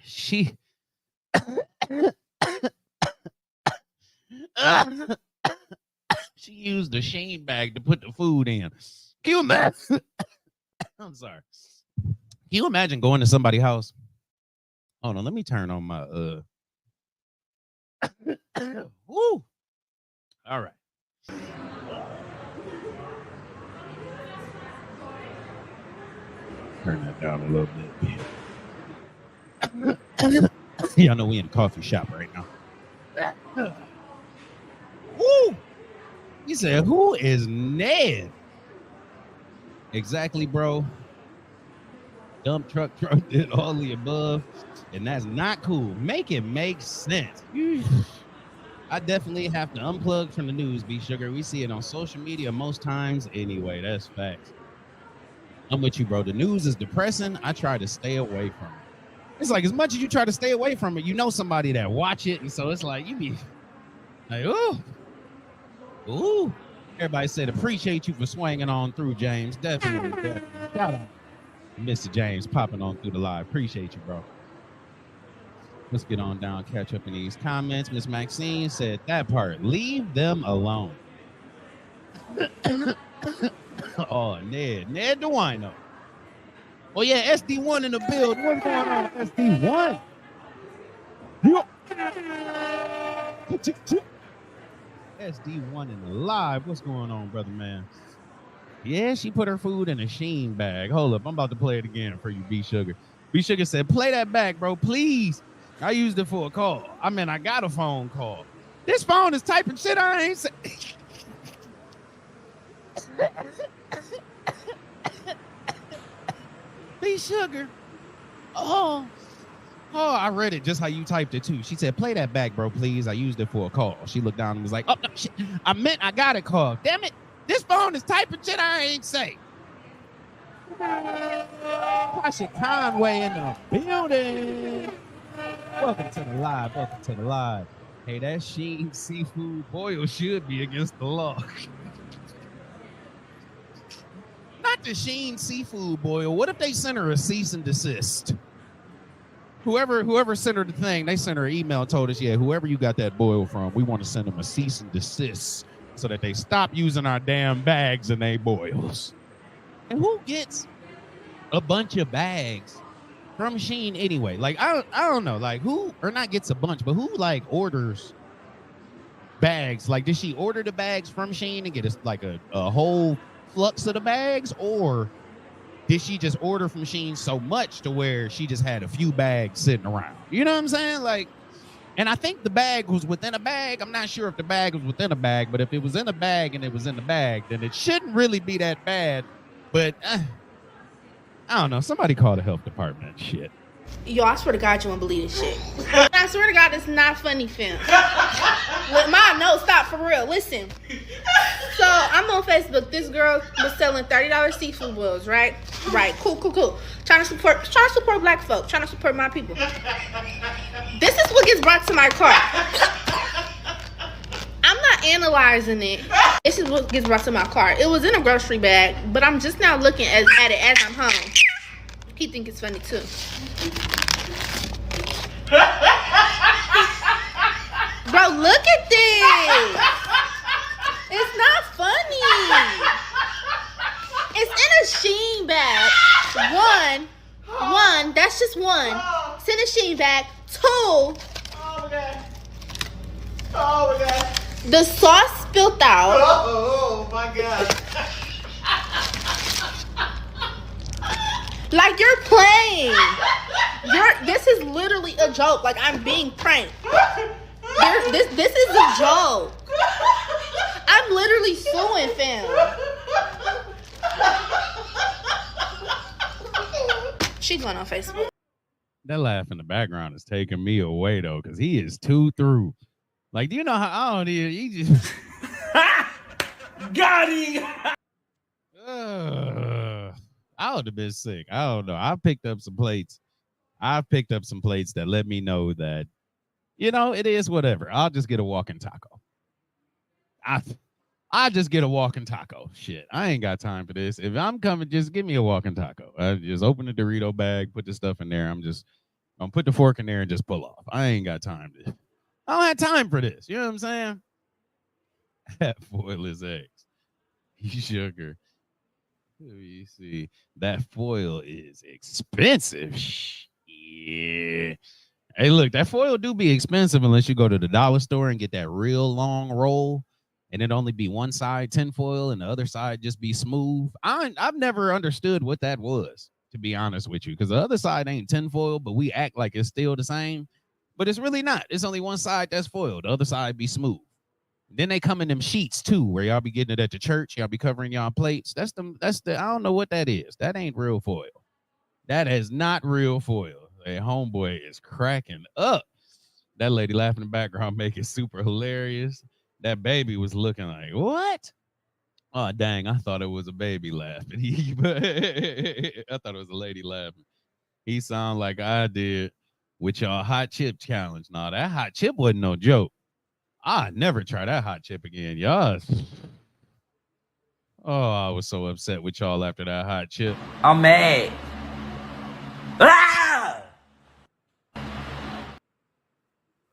She used the Shein bag to put the food in. Can you imagine? I'm sorry. Can you imagine going to somebody's house? Hold on, let me turn on my Woo. All right. Turn that down a little bit. Y'all know we in a coffee shop right now. Woo! He said, who is Ned? Exactly, bro. Dump truck did all the above, and that's not cool. Make it make sense. I definitely have to unplug from the news, B Sugar. We see it on social media most times anyway. That's facts. I'm with you, bro. The news is depressing. I try to stay away from it. It's like as much as you try to stay away from it, you know somebody that watch it, and so it's like you be like, ooh. Everybody said appreciate you for swinging on through, James. Definitely. Shout out, Mr. James, popping on through the live. Appreciate you, bro. Let's get on down, catch up in these comments. Miss Maxine said that part. Leave them alone. Oh, Ned DeWino. Oh, yeah, SD1 in the build. What's going on, SD1? SD1 in the live. What's going on, brother man? Yeah, she put her food in a Sheen bag. Hold up, I'm about to play it again for you, B Sugar. B Sugar said, play that back, bro, please. I used it for a call. I mean, I got a phone call. This phone is typing shit I ain't say. B Sugar. Oh, I read it just how you typed it too. She said, play that back, bro, please. I used it for a call. She looked down and was like, oh, no, shit. I meant I got a call. Damn it. This phone is typing shit I ain't say. Tasha Conway in the building. Welcome to the live. Welcome to the live. Hey, that Sheen seafood boil should be against the law. Not the Sheen seafood boil. What if they sent her a cease and desist? Whoever sent her the thing, they sent her an email and told us, yeah, whoever you got that boil from, we want to send them a cease and desist so that they stop using our damn bags and they boils. And who gets a bunch of bags from Sheen anyway? Like, I don't know, like who, or not gets a bunch, but who like orders bags? Like, did she order the bags from Sheen and get a whole flux of the bags, or did she just order from Sheen so much to where she just had a few bags sitting around? You know what I'm saying? Like, and I think the bag was within a bag. I'm not sure if the bag was within a bag, but if it was in a bag and it was in the bag, then it shouldn't really be that bad. But I don't know. Somebody call the health department. Shit. Yo, I swear to God, you won't believe this shit. I swear to God, it's not funny, fam. No, stop, for real. Listen. So, I'm on Facebook. This girl was selling $30 seafood boils, right? Right. Cool. Trying to support black folk. Trying to support my people. This is what gets brought to my car. I'm not analyzing it. This is what gets brought to my car. It was in a grocery bag, but I'm just now looking at it as I'm home. He think it's funny too. Bro, look at this. It's not funny. It's in a Sheen bag. One, that's just one. It's in a Sheen bag. Two. Oh my god. The sauce spilled out. Oh my god. Like, you're playing. This is literally a joke. Like, I'm being pranked. This is a joke. I'm literally suing, fam. She going on Facebook. That laugh in the background is taking me away though, because he is too through. Like, do you know how I don't even, he just Got him. I would have been sick. I don't know. I picked up some plates. I've picked up some plates that let me know that, you know, it is whatever. I'll just get a walking taco. I just get a walking taco. Shit, I ain't got time for this. If I'm coming, just give me a walking taco. I just open the Dorito bag, put the stuff in there. I'm gonna put the fork in there and just pull off. I ain't got time to. I don't have time for this. You know what I'm saying? That foil is eggs. Sugar. Let me see. That foil is expensive. Yeah. Hey, look, that foil do be expensive unless you go to the dollar store and get that real long roll, and it only be one side tinfoil and the other side just be smooth. I've never understood what that was, to be honest with you, because the other side ain't tinfoil, but we act like it's still the same. But it's really not. It's only one side that's foil. The other side be smooth. Then they come in them sheets too, where y'all be getting it at the church. Y'all be covering y'all plates. That's the I don't know what that is. That ain't real foil. That is not real foil. Hey, homeboy is cracking up. That lady laughing in the background make it super hilarious. That baby was looking like, what? Oh, dang, I thought it was a baby laughing. I thought it was a lady laughing. He sound like I did with y'all hot chip challenge. Nah, that hot chip wasn't no joke. I never try that hot chip again, y'all. Oh, I was so upset with y'all after that hot chip. I'm mad. Ah!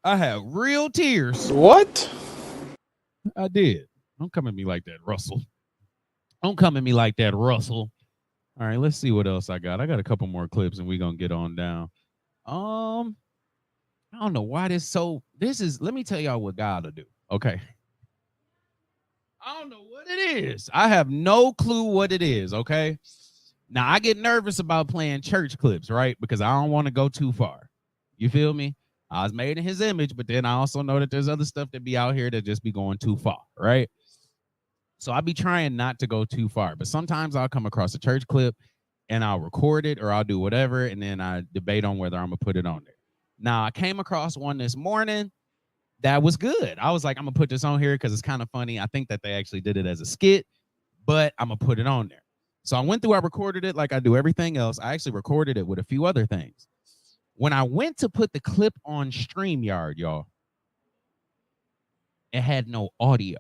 I had real tears. What? I did. Don't come at me like that, Russell. Don't come at me like that, Russell. All right, let's see what else I got. I got a couple more clips and we're going to get on down. I don't know why this is, let me tell y'all what God will do. Okay. I don't know what it is. I have no clue what it is, okay? Now, I get nervous about playing church clips, right? Because I don't want to go too far. You feel me? I was made in his image, but then I also know that there's other stuff that be out here that just be going too far, right? So I be trying not to go too far, but sometimes I'll come across a church clip and I'll record it or I'll do whatever, and then I debate on whether I'm going to put it on there. Now, I came across one this morning that was good. I was like, I'm going to put this on here because it's kind of funny. I think that they actually did it as a skit, but I'm going to put it on there. So I went through, I recorded it like I do everything else. I actually recorded it with a few other things. When I went to put the clip on StreamYard, y'all, it had no audio.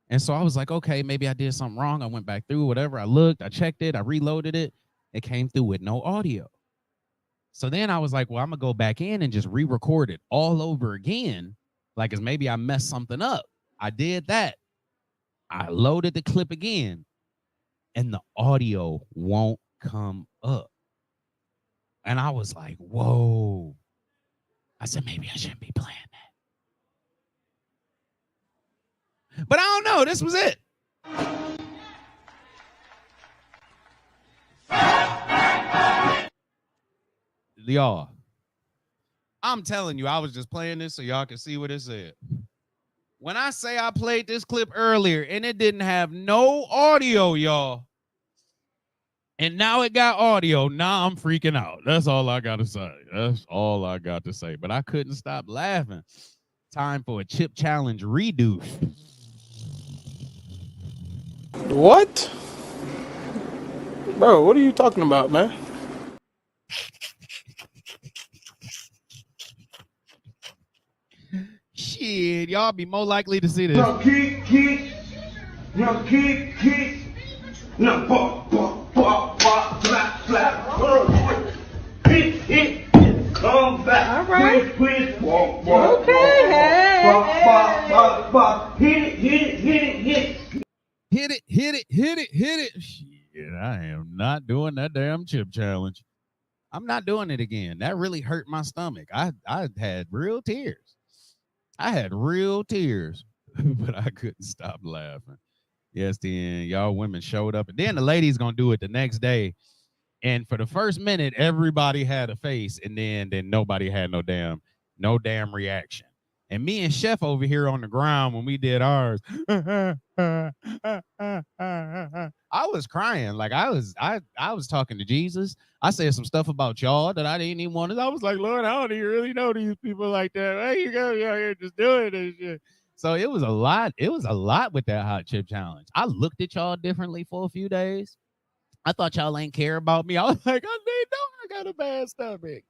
And so I was like, okay, maybe I did something wrong. I went back through, whatever. I looked, I checked it, I reloaded it. It came through with no audio. So then I was like, well, I'm going to go back in and just re-record it all over again. Like, as maybe I messed something up. I did that. I loaded the clip again, and the audio won't come up. And I was like, whoa. I said, maybe I shouldn't be playing that. But I don't know. This was it. Y'all, I'm telling you, I was just playing this so y'all can see what it said. When I say I played this clip earlier and it didn't have no audio, y'all, and now it got audio, now I'm freaking out. That's all I got to say. That's all I got to say. But I couldn't stop laughing. Time for a chip challenge redo. What? Bro, what are you talking about, man? Shit, y'all be more likely to see this. No, keep. No, slap. Hit, come back. All right. Quit, walk. Okay, Hit it. Shit, I am not doing that damn chip challenge. I'm not doing it again. That really hurt my stomach. I had real tears. But I couldn't stop laughing. Yes, then y'all women showed up. And then the ladies gonna do it the next day. And for the first minute, everybody had a face, and then nobody had no damn reaction. And me and Chef over here on the ground when we did ours, I was crying. Like I was talking to Jesus. I said some stuff about y'all that I didn't even want to. I was like, Lord, I don't even really know these people like that. There you go, y'all here just doing this shit. So it was a lot. It was a lot with that hot chip challenge. I looked at y'all differently for a few days. I thought y'all ain't care about me. I was like, I got a bad stomach.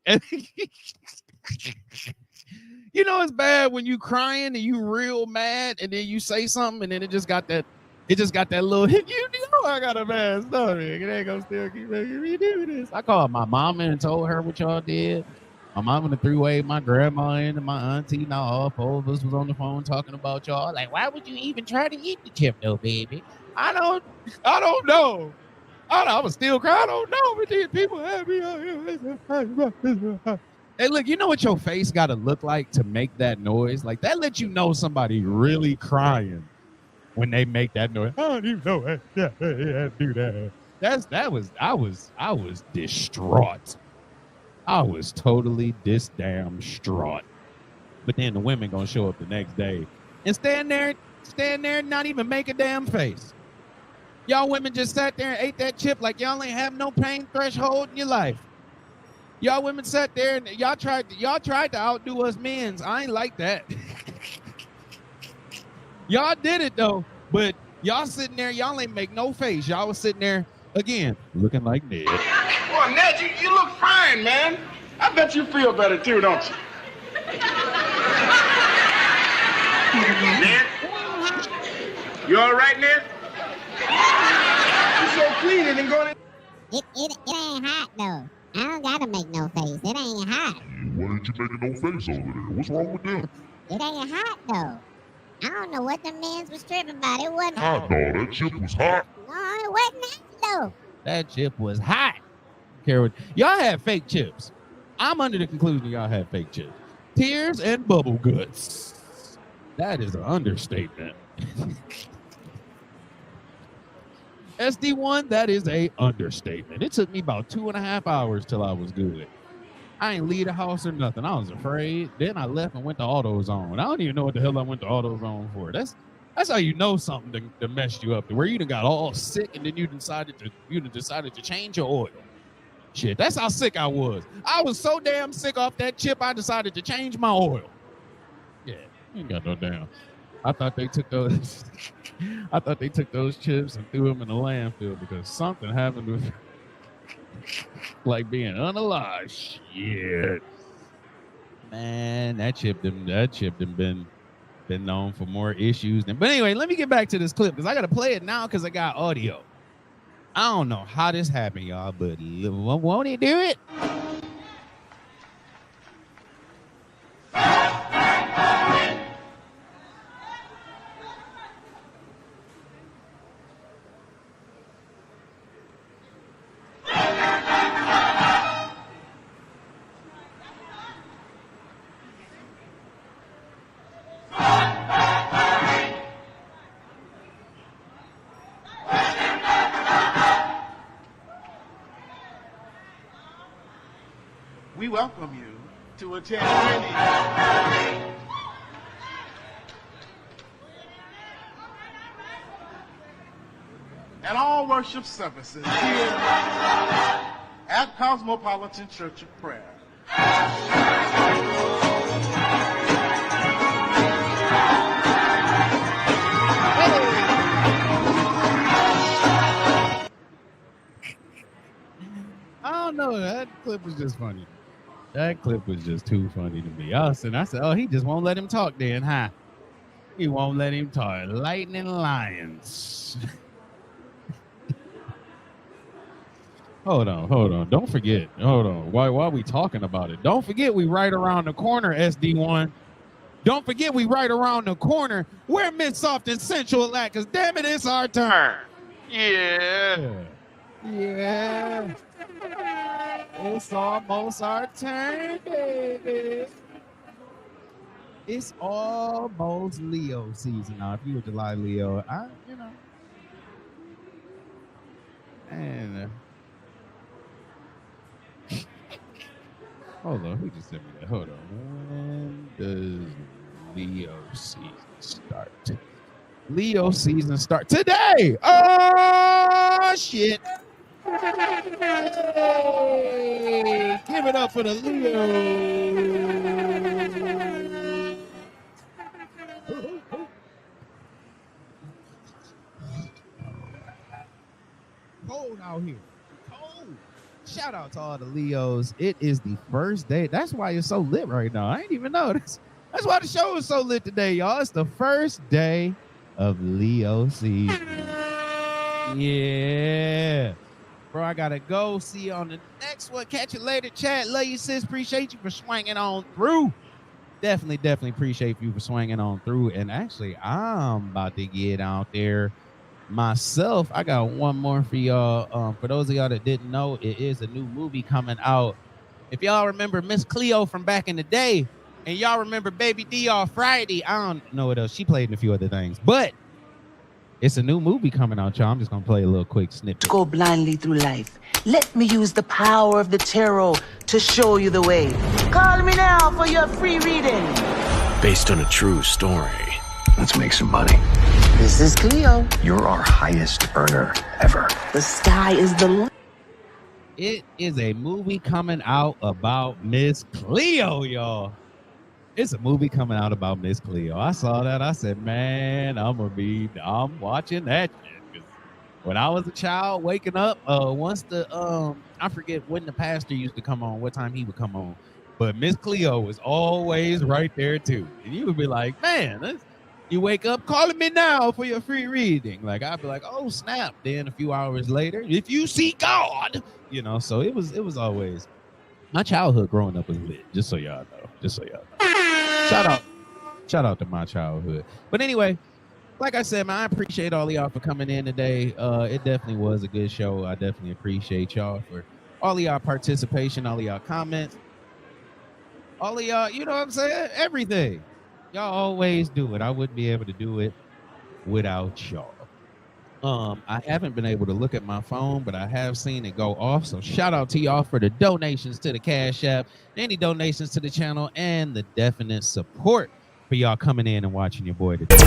You know, it's bad when you crying and you real mad and then you say something and then it just got that little hit. You know, I got a bad stomach. It ain't gonna still keep making me do this. I called my mama and told her what y'all did. My mama and the three-way, my grandma and my auntie. Now all four of us was on the phone talking about y'all. Like, why would you even try to eat the chip, though, baby? I don't know. I was still crying. I don't know. But these people have me out here. Hey, look, you know what your face got to look like to make that noise? Like, that lets you know somebody really crying when they make that noise. I don't even know how to do that. I was distraught. I was totally damn distraught. But then the women gonna show up the next day and stand there and not even make a damn face. Y'all women just sat there and ate that chip like y'all ain't have no pain threshold in your life. Y'all women sat there and y'all tried to outdo us men's. I ain't like that. Y'all did it though, but y'all sitting there, y'all ain't make no face. Y'all was sitting there again, looking like Ned. Boy, Ned, you look fine, man. I bet you feel better too, don't you? Ned? You all right, Ned? You're so clean and going. It ain't hot though. I don't gotta make no face. It ain't hot. Why ain't you making no face over there? What's wrong with them? It ain't hot though. I don't know what the men's was tripping about. It wasn't Hot dog, that chip was hot. No, it wasn't hot though. That chip was hot. Y'all had fake chips. I'm under the conclusion y'all had fake chips. Tears and bubble guts. That is an understatement. SD1, that is a understatement. It took me about 2.5 hours till I was good. I ain't leave the house or nothing. I was afraid. Then I left and went to AutoZone. I don't even know what the hell I went to AutoZone for. That's how you know something to mess you up, to where you done got all sick and then you decided to change your oil. Shit, that's how sick I was. I was so damn sick off that chip, I decided to change my oil. Yeah, ain't got no damn. I thought they took those. I thought they took those chips and threw them in the landfill because something happened with, like being unalive. Shit, man, that chip done been known for more issues than. But anyway, let me get back to this clip because I gotta play it now because I got audio. I don't know how this happened, y'all, but won't he do it? We welcome you to attend Henny. And all worship services here at Cosmopolitan Church of Prayer. I don't know. That clip was just funny. That clip was just too funny to me. I said, oh, he just won't let him talk then, huh? He won't let him talk. Lightning Lions. Hold on. Don't forget. Hold on. Why are we talking about it? Don't forget we right around the corner, SD1. Don't forget we right around the corner. Where Mid-Soft and Central at? Because damn it, it's our turn. Yeah. It's almost our turn, baby. It's almost Leo season now. If you were July Leo, and hold on, who just sent me that? Hold on. When does Leo season start? Leo season start today. Oh shit. Hey, give it up for the Leo. Cold out here. Cold. Shout out to all the Leos. It is the first day. That's why it's so lit right now. I ain't even know this. That's why the show is so lit today, y'all. It's the first day of Leo season. Yeah. Bro, I gotta go. See you on the next one. Catch you later, chat. Love you, sis. Appreciate you for swinging on through. Definitely appreciate you for swinging on through. And actually, I'm about to get out there myself. I got one more for y'all. For those of y'all that didn't know, it is a new movie coming out. If y'all remember Miss Cleo from back in the day, and y'all remember Baby D off Friday, I don't know what else. She played in a few other things, but it's a new movie coming out, y'all. I'm just going to play a little quick snippet. Go blindly through life. Let me use the power of the tarot to show you the way. Call me now for your free reading. Based on a true story. Let's make some money. This is Cleo. You're our highest earner ever. The sky is the limit. It is a movie coming out about Miss Cleo, y'all. It's a movie coming out about Miss Cleo. I saw that. I said, man, I'm watching that shit. When I was a child, waking up, once I forget when the pastor used to come on, what time he would come on, but Miss Cleo was always right there too. And you would be like, man, you wake up calling me now for your free reading. Like, I'd be like, oh snap. Then a few hours later, if you see God, so it was always, my childhood growing up was lit. Just so y'all know. Shout out to my childhood. But anyway, like I said, man, I appreciate all of y'all for coming in today. It definitely was a good show. I definitely appreciate y'all for all of y'all participation, all of y'all comments, all of y'all, you know what I'm saying? Everything. Y'all always do it. I wouldn't be able to do it without y'all. I haven't been able to look at my phone, but I have seen it go off. So shout out to y'all for the donations to the Cash App, any donations to the channel, and the definite support for y'all coming in and watching your boy today.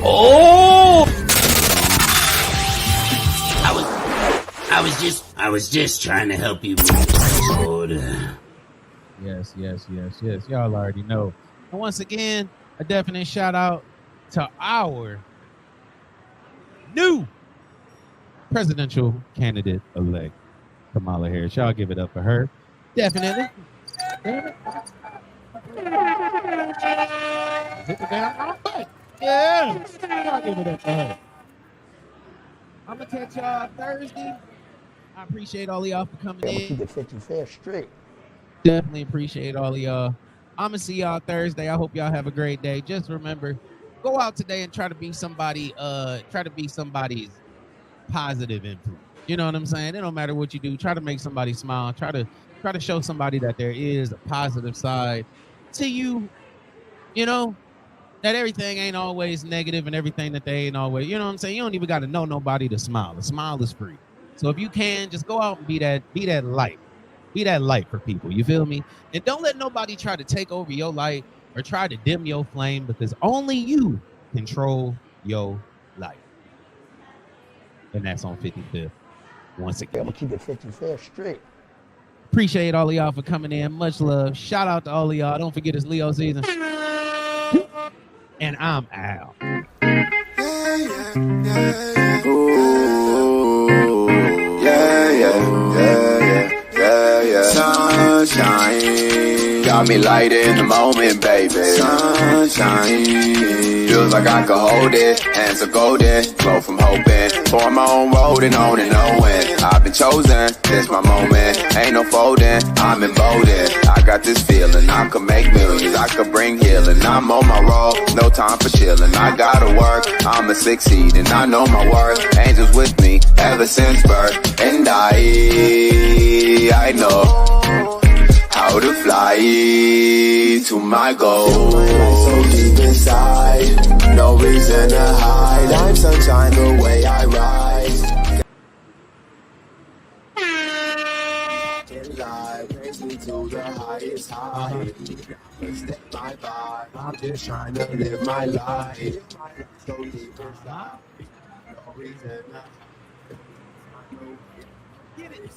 Oh! I was just trying to help you move forward. Yes. Y'all already know. And once again, a definite shout out to our new presidential candidate elect, Kamala Harris. Y'all give it up for her. Definitely. Yeah. Y'all give it up for her. I'm gonna catch y'all Thursday. I appreciate all of y'all for coming in. Keep the 50 straight. Definitely appreciate all of y'all. I'm gonna see y'all Thursday. I hope y'all have a great day. Just remember, go out today and try to be somebody's positive influence. You know what I'm saying? It don't matter what you do. Try to make somebody smile. Try to show somebody that there is a positive side to you. You know, that everything ain't always negative and everything that they ain't always, you know what I'm saying? You don't even got to know nobody to smile. The smile is free. So if you can, just go out and be that light. Be that light for people. You feel me? And don't let nobody try to take over your light or try to dim your flame, because only you control your light. And that's on 55th. Once again, I'm gonna keep it 50 straight. appreciate all of y'all for coming in. Much love. Shout out to all of y'all. Don't forget it's Leo season. And I'm out. Sunshine got me light in the moment, baby. Sunshine feels like I could hold it. Hands are golden, flow from hoping. For my own road and on and knowing I've been chosen, this my moment. Ain't no folding, I'm emboldened. I got this feeling, I could make millions, I could bring healing. I'm on my roll, no time for chilling. I gotta work, I'ma succeed, and I know my worth. Angels with me ever since birth, and I know how to fly to my goal. So deep inside, no reason to hide. I'm sunshine the way I rise. In life, raise me to the highest high. Step my vibe, I'm just trying to live my life. So deep inside, no reason to hide. Get it.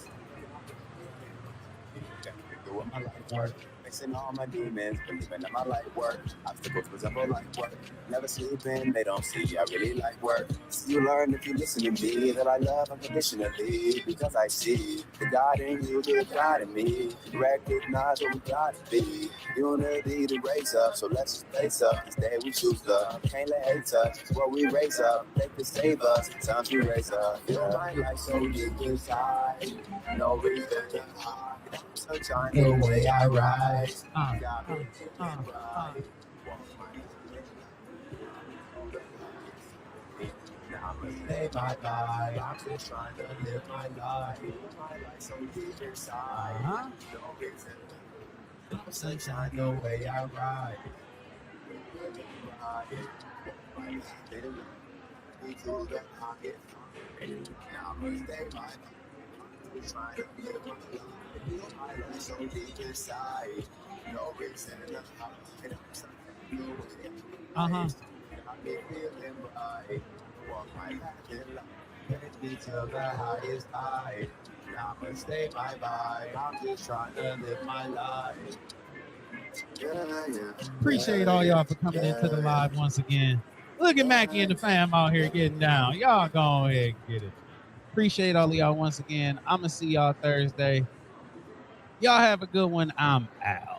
Doing my life work, mixing all my demons, believing that my life work. Obstacles resemble like work. Never sleeping, they don't see. I really like work. So you learn if you listen to me that I love unconditionally, because I see the God in you, the God in me. Recognize what we gotta be. Unity to raise up, so let's just face up. This day we choose love. Can't let hate touch. It's what we raise up. They can save us. Sometimes we raise up. Feel my life so deep inside. No reason to hide. Sunshine the way I rise. Stay my vibe. I'm just trying to live my life. My life so deep inside. No reason. Sunshine the way I ride. To the pocket. Now I'm stay my vibe. Trying to live my life. My life so deep inside. No reason to hide. I'm sunshine the way I rise. I be feeling right. Walk my path in life. Take me to the highest high. I'ma stay my vibe. I'm just trying to live my life. Appreciate all y'all for coming into the live once again. Look at Mackie and the fam out here getting down. Y'all go ahead and get it. Appreciate all of y'all once again. I'm going to see y'all Thursday. Y'all have a good one. I'm out.